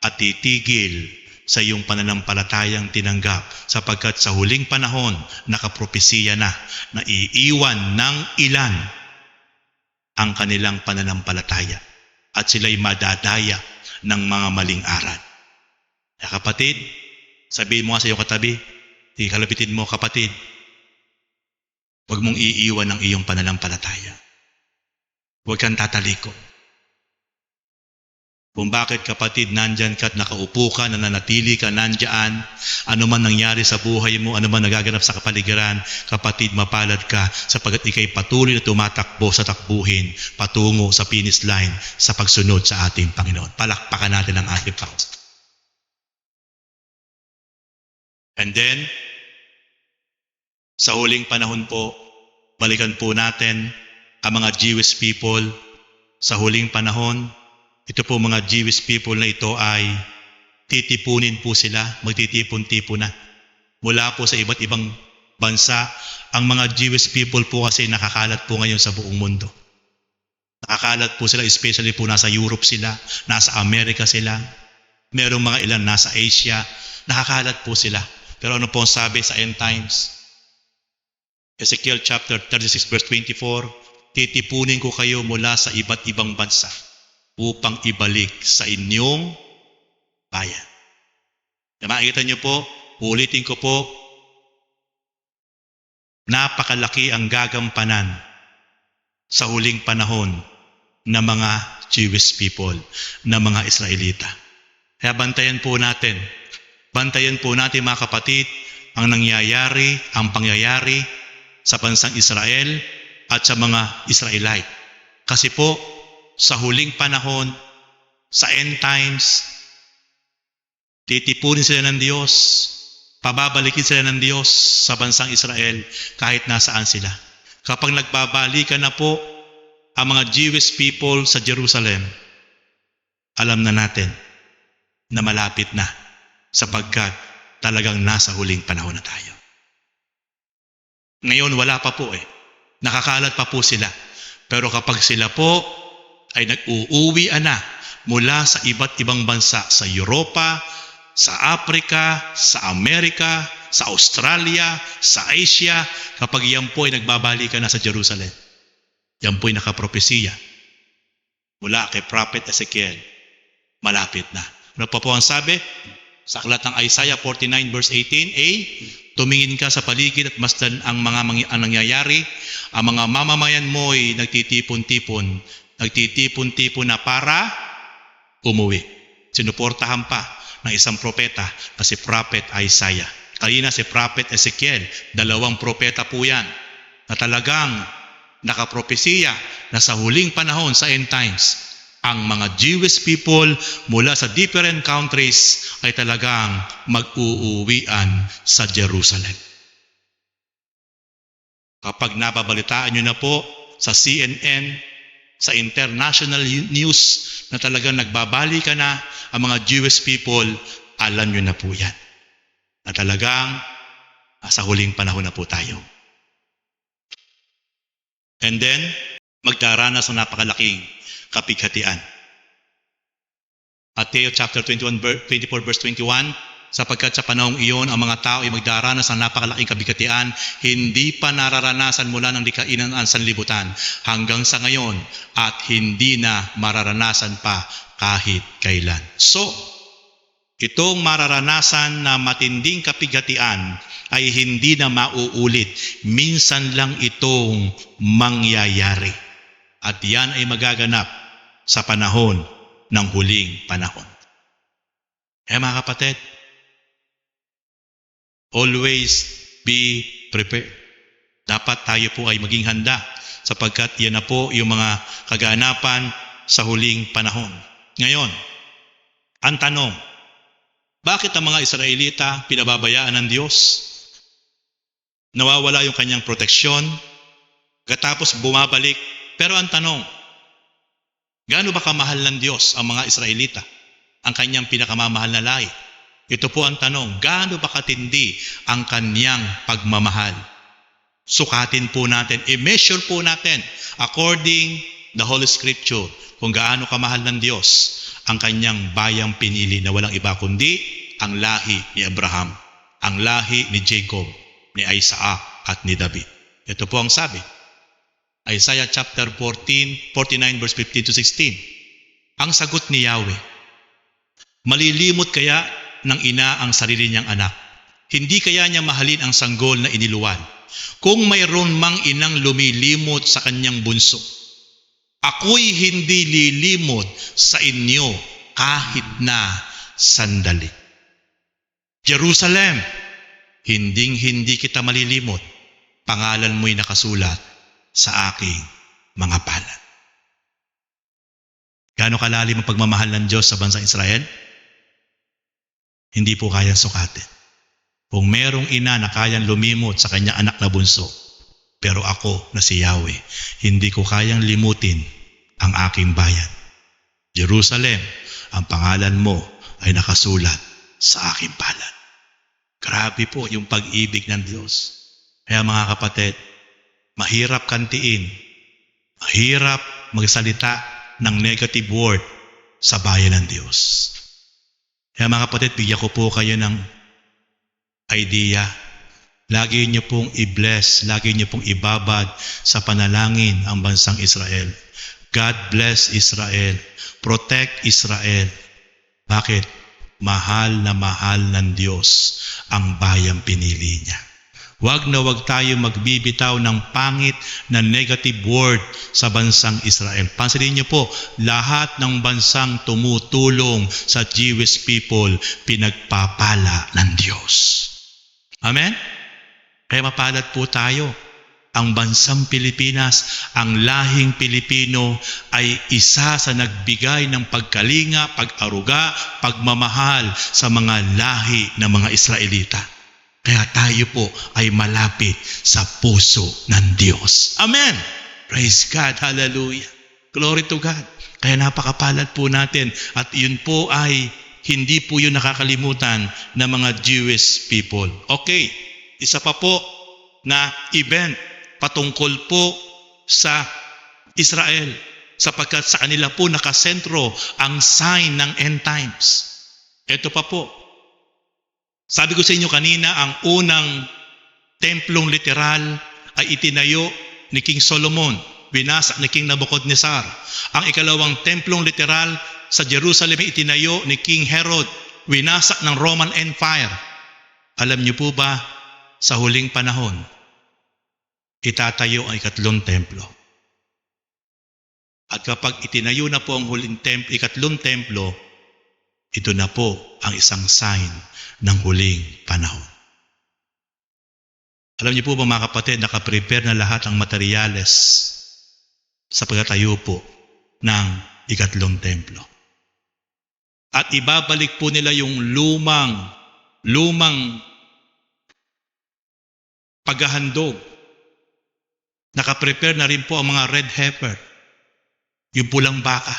S1: at titigil sa iyong pananampalatayang tinanggap sapagkat sa huling panahon nakapropesiya na iiwan ng ilan ang kanilang pananampalataya at sila'y madadaya ng mga maling aral. Kaya kapatid, sabihin mo nga sa iyong katabi, kalapitin mo kapatid, wag mong iiwan ang iyong pananampalataya. Huwag kang tataliko. Kung bakit kapatid, nandyan ka at nakaupo ka, nananatili ka nandyan, ano man nangyari sa buhay mo, ano man nagaganap sa kapaligiran, kapatid, mapalad ka sapagkat ikay patuloy na tumatakbo sa takbuhin patungo sa finish line sa pagsunod sa ating Panginoon. Palakpakan natin ang ating Panginoon. And then, sa huling panahon po, balikan po natin ang mga Jewish people sa huling panahon. Ito po mga Jewish people na ito ay titipunin po sila, magtitipon-tipon na. Mula po sa iba't ibang bansa, ang mga Jewish people po kasi nakakalat po ngayon sa buong mundo. Nakakalat po sila, especially po nasa Europe sila, nasa Amerika sila, merong mga ilan nasa Asia, nakakalat po sila. Pero ano po ang sabi sa end times? Ezekiel chapter 36 verse 24, titipunin ko kayo mula sa iba't ibang bansa upang ibalik sa inyong bayan. Makikita niyo po, ulitin ko po, napakalaki ang gagampanan sa huling panahon ng mga Jewish people, ng mga Israelita. Kaya bantayan po natin mga kapatid, ang nangyayari, ang pangyayari sa bansang Israel at sa mga Israelite. Kasi po, sa huling panahon, sa end times, titipunin sila ng Diyos, pababalikin sila ng Diyos sa bansang Israel kahit nasaan sila. Kapag nagbabalikan na po ang mga Jewish people sa Jerusalem, alam na natin na malapit na sapagkat talagang nasa huling panahon na tayo. Ngayon wala pa po nakakalat pa po sila. Pero kapag sila po ay nag-uuwian na mula sa iba't ibang bansa, sa Europa, sa Africa, sa Amerika, sa Australia, sa Asia, kapag yan po ay nagbabalikan na sa Jerusalem, Yan po'y nakapropesiya mula kay Prophet Ezekiel. Malapit na. Ano pa po ang sabi? Sa aklat ng Isaiah 49 verse 18a, tumingin ka sa paligid at masdan ang ang nangyayari. Ang mga mamamayan mo'y nagtitipon-tipon na para umuwi. Sinuportahan pa ng isang propeta na si Prophet Isaiah. Kanina si Prophet Ezekiel, 2 propeta po yan na talagang nakapropesiya na sa huling panahon sa end times, ang mga Jewish people mula sa different countries ay talagang mag-uuwian sa Jerusalem. Kapag nababalitaan nyo na po sa CNN, sa international news na talagang nagbabali ka na ang mga Jewish people, alam nyo na po yan. Na talagang sa huling panahon na po tayo. And then, magdaranas ng napakalaking kapighatian. Mateo chapter 24 verse 21, sapagkat sa panahong iyon, ang mga tao ay magdaranas ng napakalaking kapighatian, hindi pa nararanasan mula ng likainan ang sanlibutan hanggang sa ngayon, at hindi na mararanasan pa kahit kailan. So, itong mararanasan na matinding kapighatian ay hindi na mauulit. Minsan lang itong mangyayari. At yan ay magaganap sa panahon ng huling panahon. Mga kapatid, always be prepared. Dapat tayo po ay maging handa sapagkat yan na po yung mga kaganapan sa huling panahon. Ngayon, ang tanong, bakit ang mga Israelita pinababayaan ng Diyos? Nawawala yung kanyang proteksyon, katapos bumabalik. Pero ang tanong, gaano ba kamahal ng Diyos ang mga Israelita? Ang kanyang pinakamamahal na lahi. Ito po ang tanong, gaano ba katindi ang kanyang pagmamahal? Sukatin po natin, i-measure po natin according the Holy Scripture kung gaano kamahal ng Diyos ang kanyang bayang pinili na walang iba kundi ang lahi ni Abraham, ang lahi ni Jacob, ni Isaac at ni David. Ito po ang sabi. Isaiah chapter 49 verse 15 to 16. Ang sagot ni Yahweh, malilimot kaya ng ina ang sarili niyang anak? Hindi kaya niya mahalin ang sanggol na iniluwal? Kung mayroon mang inang lumilimot sa kanyang bunso, ako'y hindi lilimot sa inyo kahit na sandali. Jerusalem, hinding-hindi kita malilimot. Pangalan mo'y nakasulat sa aking mga palad. Gaano kalalim ang pagmamahal ng Diyos sa bansang Israel? Hindi po kayang sukatin. Kung merong ina na kayang lumimot sa kanyang anak na bunso, pero ako na si Yahweh, hindi ko kayang limutin ang aking bayan. Jerusalem, ang pangalan mo ay nakasulat sa aking palad. Grabe po yung pag-ibig ng Diyos. Kaya mga kapatid, mahirap kantiin, mahirap magsalita ng negative word sa bayan ng Diyos. Kaya mga kapatid, bigyan ko po kayo ng idea. Lagi niyo pong i-bless, lagi niyo pong ibabad sa panalangin ang bansang Israel. God bless Israel. Protect Israel. Bakit? Mahal na mahal ng Diyos ang bayang pinili niya. Huwag na huwag tayo magbibitaw ng pangit na negative word sa bansang Israel. Pansinin niyo po, lahat ng bansang tumutulong sa Jewish people, pinagpapala ng Diyos. Amen? Kaya mapalad po tayo. Ang bansang Pilipinas, ang lahing Pilipino ay isa sa nagbigay ng pagkalinga, pag-aruga, pagmamahal sa mga lahi ng mga Israelita. Kaya tayo po ay malapit sa puso ng Diyos. Amen! Praise God! Hallelujah! Glory to God! Kaya napakapalad po natin at yun po ay hindi po yun nakakalimutan ng mga Jewish people. Okay, isa pa po na event patungkol po sa Israel sapagkat sa kanila po nakasentro ang sign ng end times. Ito pa po. Sabi ko sa inyo kanina, ang unang templong literal ay itinayo ni King Solomon winasak ni King Nabucodonosor. Ang ikalawang templong literal sa Jerusalem ay itinayo ni King Herod, winasak ng Roman Empire. Alam niyo po ba, sa huling panahon, itatayo ang ikatlong templo. At kapag itinayo na po ang ikatlong templo, ito na po ang isang sign ng huling panahon. Alam niyo po ba mga kapatid, nakaprepare na lahat ang materyales sa pagtatayo po ng ikatlong templo. At ibabalik po nila yung lumang paghahandog. Nakaprepare na rin po ang mga red heifer, yung pulang baka.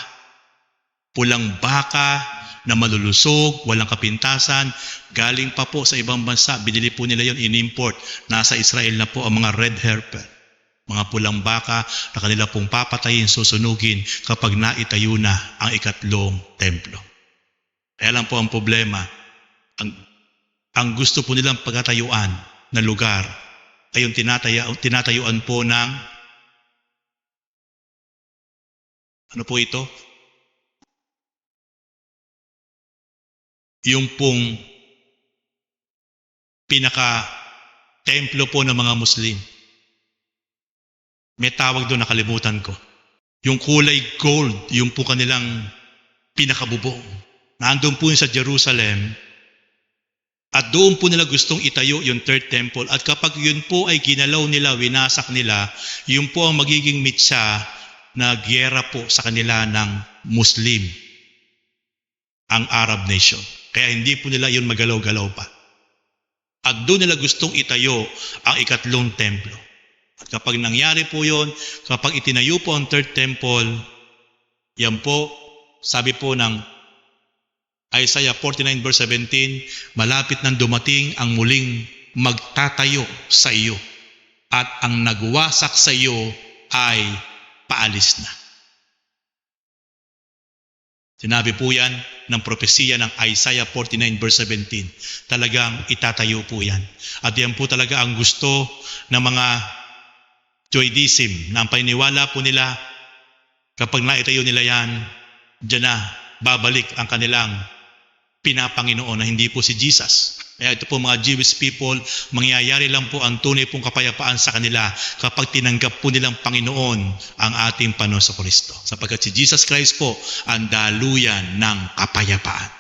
S1: Pulang baka na malulusog, walang kapintasan, galing pa po sa ibang bansa. Binili po nila yon, in-import. Nasa Israel na po ang mga red heifer, mga pulang baka na kanila pong papatayin, susunugin kapag naitayo na ang ikatlong templo. Kaya lang po ang problema, ang gusto po nilang pagtatayuan na lugar ay yung tinatayuan po ng ano po ito? Yung pong pinaka-templo po ng mga Muslim. May tawag doon, nakalimutan ko. Yung kulay gold, yung po kanilang pinakabubong. Nandun po yun sa Jerusalem. At doon po nila gustong itayo yung third temple. At kapag yun po ay ginalaw nila, winasak nila, yun po ang magiging mitsa na gyera po sa kanila ng Muslim, ang Arab nation. Kaya hindi po nila yun magalaw-galaw pa. At doon nila gustong itayo ang ikatlong templo. At kapag nangyari po yun, kapag itinayo po ang third temple, yan po, sabi po ng Isaiah 49 verse 17, malapit nang dumating ang muling magtatayo sa iyo, at ang nagwasak sa iyo ay paalis na. Sinabi po yan ng propesiya ng Isaiah 49 verse 17. Talagang itatayo po yan. At yan po talaga ang gusto ng mga Judaism, na ang paniniwala po nila, kapag naitayo nila yan, dyan na babalik ang kanilang pinapanginoon na hindi po si Jesus. Kaya ito po mga Jewish people, mangyayari lang po ang tunay pong kapayapaan sa kanila kapag tinanggap po nilang Panginoon ang ating Panginoon Kristo. Sapagkat si Jesus Christ po ang daluyan ng kapayapaan.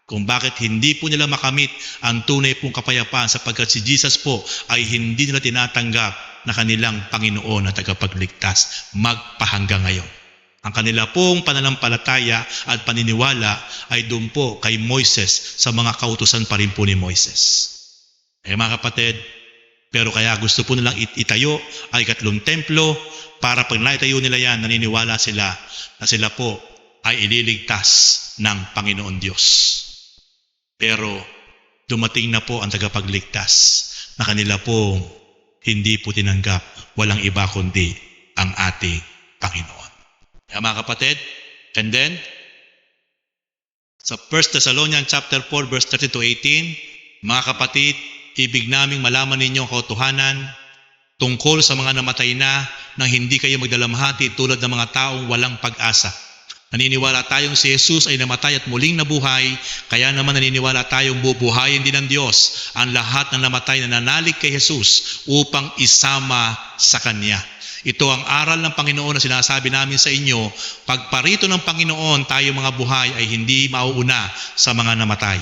S1: Kung bakit hindi po nila makamit ang tunay pong kapayapaan, sapagkat si Jesus po ay hindi nila tinatanggap na kanilang Panginoon at tagapagligtas magpahanggang ngayon. Ang kanila pong pananampalataya at paniniwala ay doon po kay Moises, sa mga kautusan pa rin po ni Moises. Mga kapatid, pero kaya gusto po nilang itayo ang ikatlong templo para pag naitayo nila yan, naniniwala sila na sila po ay ililigtas ng Panginoon Diyos. Pero dumating na po ang tagapagligtas na kanila po hindi po tinanggap, walang iba kundi ang ating Panginoon. Kaya mga kapatid, and then, sa 1 Thessalonians chapter 4 verse 13 to 18, mga kapatid, ibig naming malaman ninyo ang katotohanan tungkol sa mga namatay na nang hindi kayo magdalamhati tulad ng mga taong walang pag-asa. Naniniwala tayong si Jesus ay namatay at muling nabuhay, kaya naman naniniwala tayong bubuhayin din ng Diyos ang lahat ng namatay na nanalig kay Jesus upang isama sa Kanya. Ito ang aral ng Panginoon na sinasabi namin sa inyo, pagparito ng Panginoon, tayo mga buhay ay hindi mauuna sa mga namatay.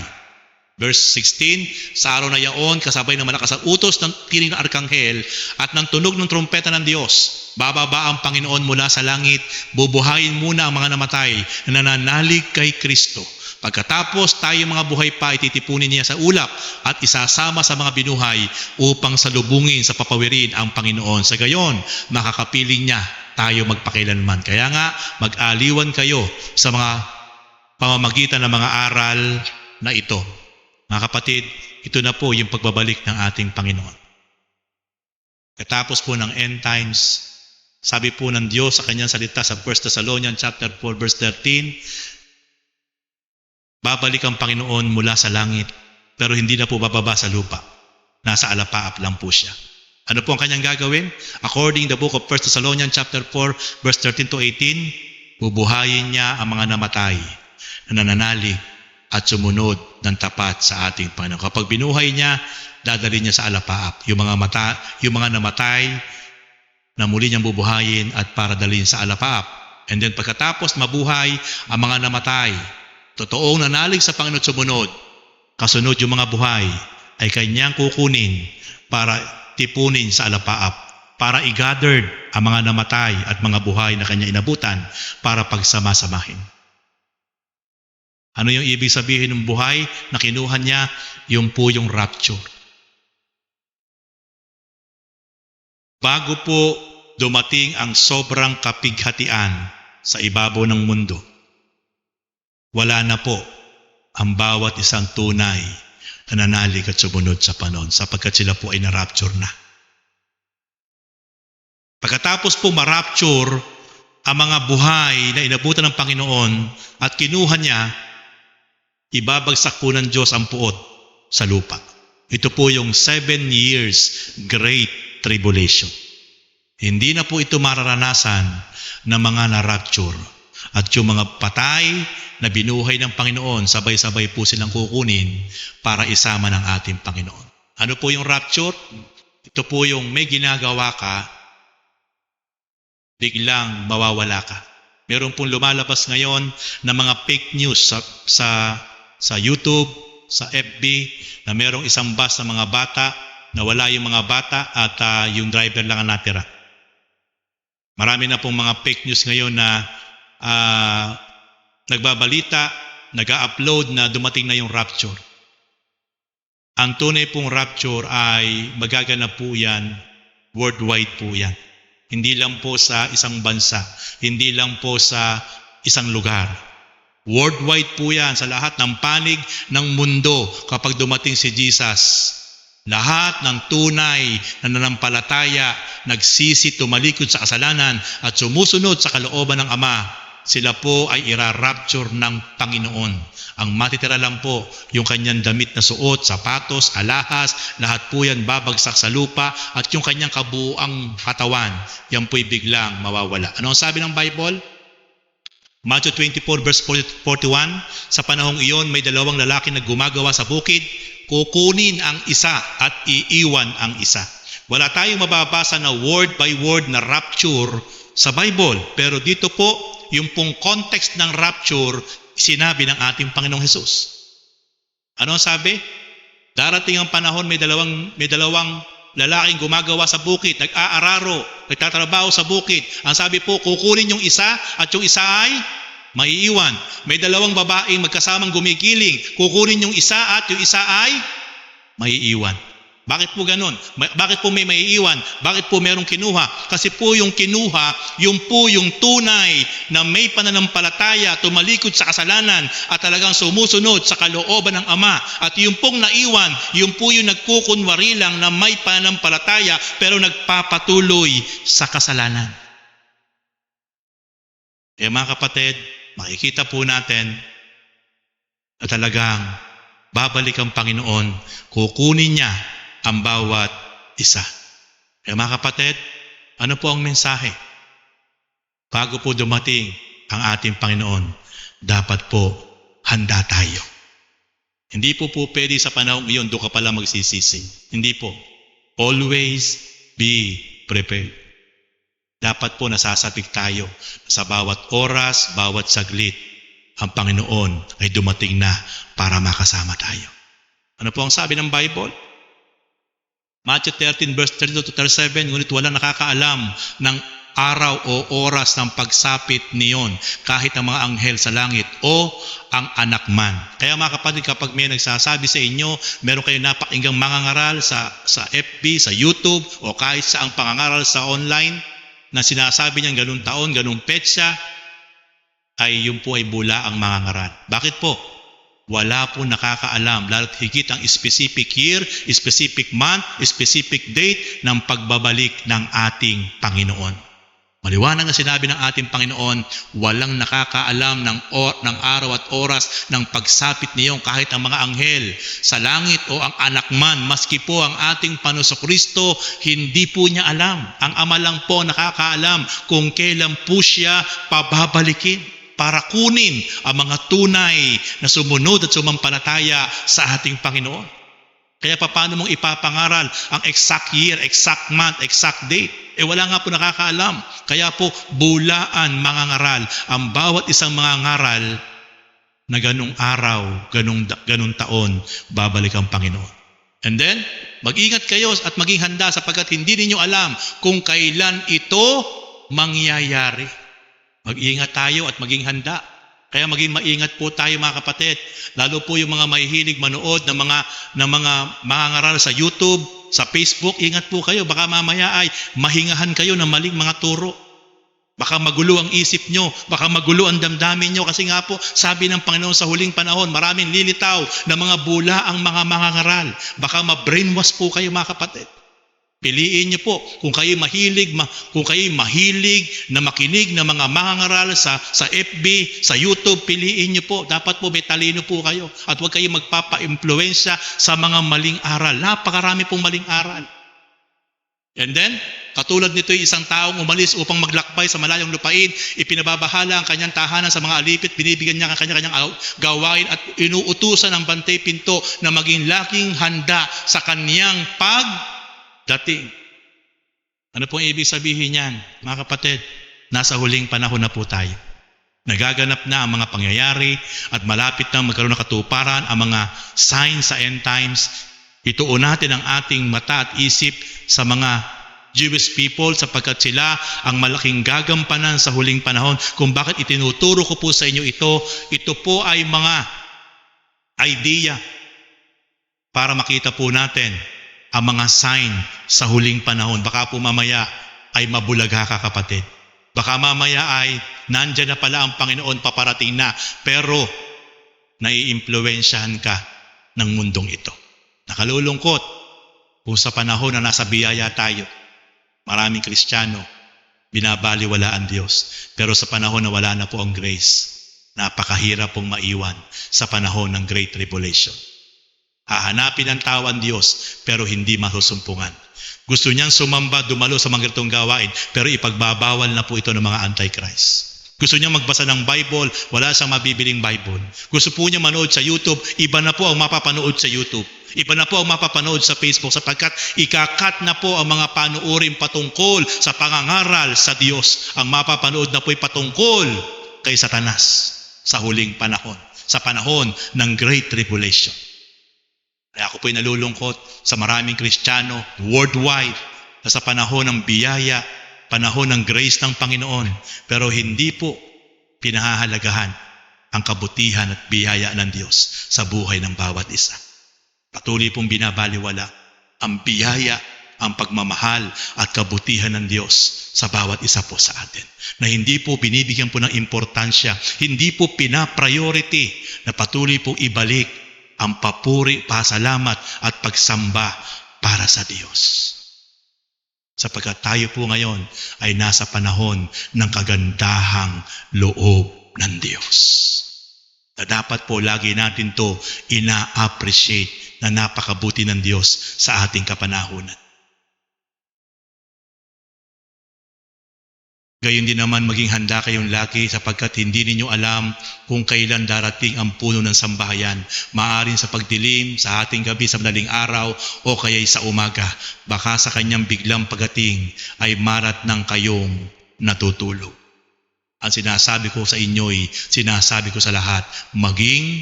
S1: Verse 16, sa araw na yaon, kasabay ng malakas ang utos ng tinig ng arkanghel at ng tunog ng trumpeta ng Diyos, bababa ang Panginoon mula sa langit, bubuhayin muna ang mga namatay na nananalig kay Kristo. Pagkatapos tayo mga buhay pa, ititipunin niya sa ulap at isasama sa mga binuhay upang salubungin sa papawirin ang Panginoon. Sa gayon, makakapiling niya tayo magpakailanman. Kaya nga, mag-aliwan kayo sa mga pamamagitan ng mga aral na ito. Mga kapatid, ito na po yung pagbabalik ng ating Panginoon. Katapos po ng end times, sabi po ng Diyos sa kanyang salita sa 1 Thessalonians chapter 4 verse 13, babalik ang Panginoon mula sa langit, pero hindi na po bababa sa lupa. Nasa alapaap lang po siya. Ano po ang kanyang gagawin? According the book of 1 Thessalonians chapter 4, verse 13 to 18, bubuhayin niya ang mga namatay na nananalig at sumunod ng tapat sa ating Panginoon. Kapag binuhay niya, dadalhin niya sa alapaap. Yung mga namatay na muli niyang bubuhayin at para dalhin sa alapaap. And then pagkatapos mabuhay ang mga namatay, totoong nanalig sa Panginoon sumunod, kasunod yung mga buhay ay kanyang kukunin para tipunin sa alapaap, para i-gathered ang mga namatay at mga buhay na kanya inabutan para pagsama-samahin. Ano yung ibig sabihin ng buhay na kinuha niya? Yung po yung rapture. Bago po dumating ang sobrang kapighatian sa ibabaw ng mundo, wala na po ang bawat isang tunay na nanalig at sumunod sa Panginoon sapagkat sila po ay na-rapture na. Pagkatapos po ma-rapture ang mga buhay na inabutan ng Panginoon at kinuha niya, ibabagsak po ng Diyos ang puot sa lupa. Ito po yung 7 years Great Tribulation. Hindi na po ito mararanasan ng mga na-rapture. At yung mga patay na binuhay ng Panginoon, sabay-sabay po silang kukunin para isama ng ating Panginoon. Ano po yung rapture? Ito po yung may ginagawa ka, biglang mawawala ka. Meron pong lumalabas ngayon na mga fake news sa YouTube, sa FB, na merong isang bus ng mga bata, na wala yung mga bata at yung driver lang ang natira. Marami na pong mga fake news ngayon na nagbabalita, nag-upload na dumating na yung rapture. Ang tunay pong rapture ay magaganap po yan, worldwide po yan. Hindi lang po sa isang bansa, hindi lang po sa isang lugar. Worldwide po yan sa lahat ng panig ng mundo kapag dumating si Jesus. Lahat ng tunay na nanampalataya, nagsisi, tumalikod sa kasalanan at sumusunod sa kalooban ng Ama, sila po ay ira-rapture ng Panginoon. Ang matitira lang po yung kanyang damit na suot, sapatos, alahas, lahat po yan babagsak sa lupa at yung kanyang kabuuang katawan, yan po'y biglang mawawala. Ano ang sabi ng Bible? Matthew 24 verse 41, sa panahong iyon may dalawang lalaki na gumagawa sa bukid, kukunin ang isa at iiwan ang isa. Wala tayong mababasa na word by word na rapture sa Bible, pero dito po, yung pong context ng rapture, sinabi ng ating Panginoong Hesus. Ano ang sabi? Darating ang panahon, may dalawang lalaking gumagawa sa bukid, nag-aararo, nagtatrabaho sa bukid. Ang sabi po, kukunin yung isa at yung isa ay maiiwan. May dalawang babaeng magkasamang gumigiling, kukunin yung isa at yung isa ay maiiwan. Bakit po ganun? Bakit po may maiiwan? Bakit po merong kinuha? Kasi po yung kinuha, yung po yung tunay na may pananampalataya, tumalikod sa kasalanan at talagang sumusunod sa kalooban ng Ama. At yung pong naiwan, yung po yung nagkukunwari lang na may pananampalataya pero nagpapatuloy sa kasalanan. Kaya mga kapatid, makikita po natin na talagang babalik ang Panginoon, kukunin niya ang bawat isa. Kaya mga kapatid, ano po ang mensahe? Bago po dumating ang ating Panginoon, dapat po handa tayo. Hindi po pwede sa panahon iyon, doon ka pala magsisisi. Hindi po. Always be prepared. Dapat po nasasabik tayo sa bawat oras, bawat saglit, ang Panginoon ay dumating na para makasama tayo. Ano po ang sabi ng Bible? Matthew 13 verse 32 to 37, ngunit walang nakakaalam ng araw o oras ng pagsapit niyon, kahit ang mga anghel sa langit o ang anak man. Kaya mga kapatid, kapag may nagsasabi sa inyo, meron kayo napakinggang mangangaral sa FB, sa YouTube, o kahit sa ang pangangaral sa online, na sinasabi niyang ganung taon, ganung petsa, ay yun po ay bula ang mangangaral. Bakit po? Wala po nakakaalam, lalo't higit ang specific year, specific month, specific date ng pagbabalik ng ating Panginoon. Maliwanag na sinabi ng ating Panginoon, walang nakakaalam ng araw at oras ng pagsapit niyo kahit ang mga anghel sa langit o ang anak man, maski po ang ating Panginoon hindi po niya alam. Ang Ama lang po nakakaalam kung kailan po siya pababalikin para kunin ang mga tunay na sumunod at sumampalataya sa ating Panginoon. Kaya paano mong ipapangaral ang exact year, exact month, exact date? Wala nga po nakakaalam. Kaya po bulaan mangangaral ang bawat isang mangangaral na ganung araw, ganung taon, babalik ang Panginoon. And then, mag-ingat kayo at maging handa sapagkat hindi ninyo alam kung kailan ito mangyayari. Mag-ingat tayo at maging handa. Kaya maging maingat po tayo mga kapatid. Lalo po yung mga mahihilig manood ng mga mangangaral sa YouTube, sa Facebook, ingat po kayo. Baka mamaya ay mahingahan kayo ng maling mga turo. Baka magulo ang isip nyo, baka magulo ang damdamin nyo. Kasi nga po, sabi ng Panginoon sa huling panahon, maraming lilitaw na mga bula ang mga mangangaral. Baka ma-brainwash po kayo mga kapatid. Piliin niyo po kung kayo mahilig na makinig ng mga mangangaral sa FB, sa YouTube, piliin niyo po. Dapat po may talino po kayo at huwag kayo magpapa-impluwensya sa mga maling aral. Napakarami pong maling aral. And then, katulad nito yung isang taong umalis upang maglakbay sa malayong lupain, ipinababahala ang kanyang tahanan sa mga alipit, binibigyan niya ang kanyang gawain at inuutusan ng bantay pinto na maging laking handa sa kanyang pagdating. Ano pong ibig sabihin niyan, mga kapatid? Nasa huling panahon na po tayo. Nagaganap na ang mga pangyayari at malapit na magkaroon ng katuparan ang mga signs sa end times. Ituon natin ang ating mata at isip sa mga Jewish people sapagkat sila ang malaking gagampanan sa huling panahon. Kung bakit itinuturo ko po sa inyo ito po ay mga idea para makita po natin ang mga sign sa huling panahon. Baka po mamaya ay mabulaga ka kapatid. Baka mamaya ay nandyan na pala ang Panginoon, paparating na, pero naiimpluwensyahan ka ng mundong ito. Nakalulungkot kung sa panahon na nasa biyaya tayo, maraming Kristiyano, binabaliwala ang Diyos. Pero sa panahon na wala na po ang grace, napakahirap pong maiwan sa panahon ng Great Tribulation. Hahanapin ang tao ang Diyos, pero hindi masusumpungan. Gusto niyang sumamba, dumalo sa mga ganitong gawain, pero ipagbabawal na po ito ng mga Antichrist. Gusto niya magbasa ng Bible, wala siyang mabibiling Bible. Gusto po niya manood sa YouTube, iba na po ang mapapanood sa YouTube. Iba na po ang mapapanood sa Facebook sapagkat ikakat na po ang mga panuuring patungkol sa pangangaral sa Diyos. Ang mapapanood na po'y patungkol kay Satanas sa huling panahon, sa panahon ng Great Tribulation. Kaya ako po'y nalulungkot sa maraming Kristiyano worldwide na sa panahon ng biyaya, panahon ng grace ng Panginoon, pero hindi po pinahahalagahan ang kabutihan at biyaya ng Diyos sa buhay ng bawat isa. Patuloy pong binabaliwala ang biyaya, ang pagmamahal at kabutihan ng Diyos sa bawat isa po sa atin. Na hindi po binibigyan po ng importansya, hindi po pinapriority na patuloy po ibalik ang papuri, pasalamat at pagsamba para sa Diyos. Sapagkat tayo po ngayon ay nasa panahon ng kagandahang loob ng Diyos. Na dapat po lagi natin to ina-appreciate na napakabuti ng Diyos sa ating kapanahunan. Gayon din naman maging handa kayong lagi sapagkat hindi ninyo alam kung kailan darating ang puno ng sambahayan. Maaaring sa pagdilim, sa ating gabi, sa madaling araw, o kaya'y sa umaga. Baka sa kanyang biglang pagating ay marat ng kayong natutulog. Ang sinasabi ko sa inyo'y, sinasabi ko sa lahat, maging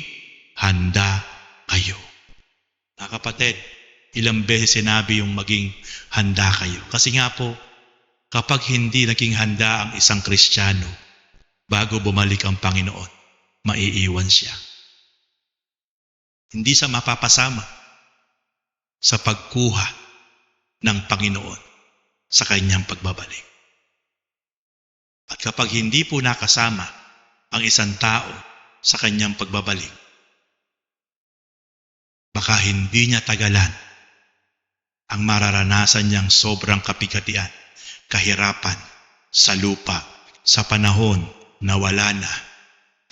S1: handa kayo. Mga kapatid, ilang beses sinabi yung maging handa kayo. Kasi nga po, kapag hindi naging handa ang isang Kristiyano, bago bumalik ang Panginoon, maiiwan siya. Hindi siya mapapasama sa pagkuha ng Panginoon sa kanyang pagbabalik. At kapag hindi po nakasama ang isang tao sa kanyang pagbabalik, baka hindi niya tagalan ang mararanasan niyang sobrang kapigatian, kahirapan sa lupa sa panahon na wala na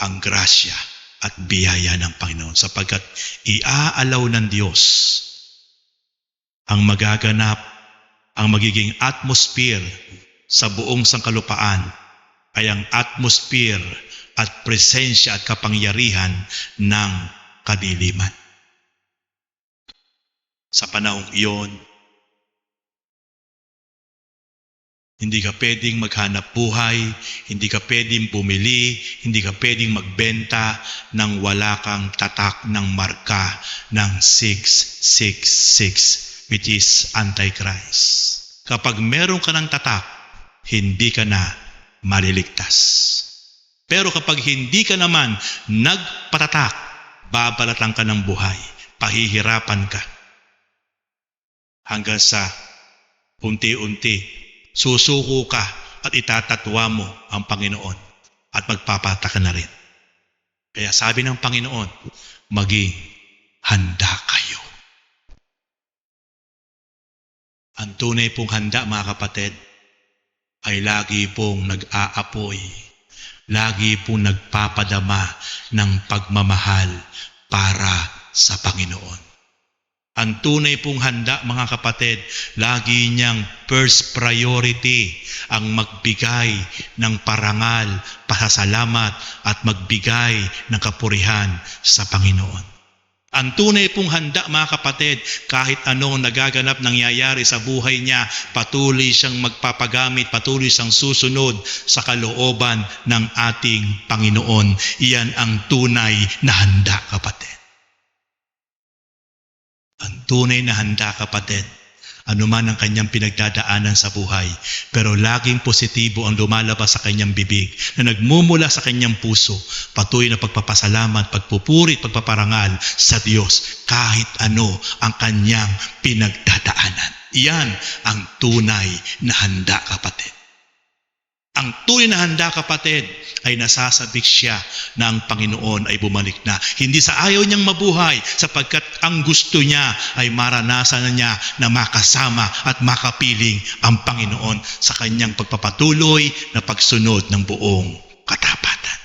S1: ang grasya at biyaya ng Panginoon, sapagkat iaalaw ng Diyos ang magaganap, ang magiging atmosphere sa buong sangkalupaan ay ang atmosphere at presensya at kapangyarihan ng kadiliman. Sa panahong iyon, hindi ka pwedeng maghanap buhay, hindi ka pwedeng bumili, hindi ka pwedeng magbenta nang wala kang tatak ng marka ng 666, which is Antichrist. Kapag meron ka ng tatak, hindi ka na maliligtas. Pero kapag hindi ka naman nagpatatak, babalatan ka ng buhay, pahihirapan ka. Hanggang sa unti-unti, susuko ka at itatatwa mo ang Panginoon at magpapataka na rin. Kaya sabi ng Panginoon, maging handa kayo. Ang tunay pong handa, mga kapatid, ay lagi pong nag-aapoy, lagi pong nagpapadama ng pagmamahal para sa Panginoon. Ang tunay pong handa, mga kapatid, lagi niyang first priority ang magbigay ng parangal, pasasalamat at magbigay ng kapurihan sa Panginoon. Ang tunay pong handa, mga kapatid, kahit anong nagaganap nangyayari sa buhay niya, patuloy siyang magpapagamit, patuloy siyang susunod sa kalooban ng ating Panginoon. Iyan ang tunay na handa, kapatid. Ang tunay na handa, kapatid, anuman ang kanyang pinagdadaanan sa buhay, pero laging positibo ang lumalabas sa kanyang bibig na nagmumula sa kanyang puso, patuloy na pagpapasalamat, pagpupuri, pagpaparangal sa Diyos kahit ano ang kanyang pinagdadaanan. Iyan ang tunay na handa, kapatid. Ang tunay na handa, kapatid, ay nasasabik siya na ang Panginoon ay bumalik na. Hindi sa ayaw niyang mabuhay, sapagkat ang gusto niya ay maranasan na niya na makasama at makapiling ang Panginoon sa kanyang pagpapatuloy na pagsunod ng buong katapatan.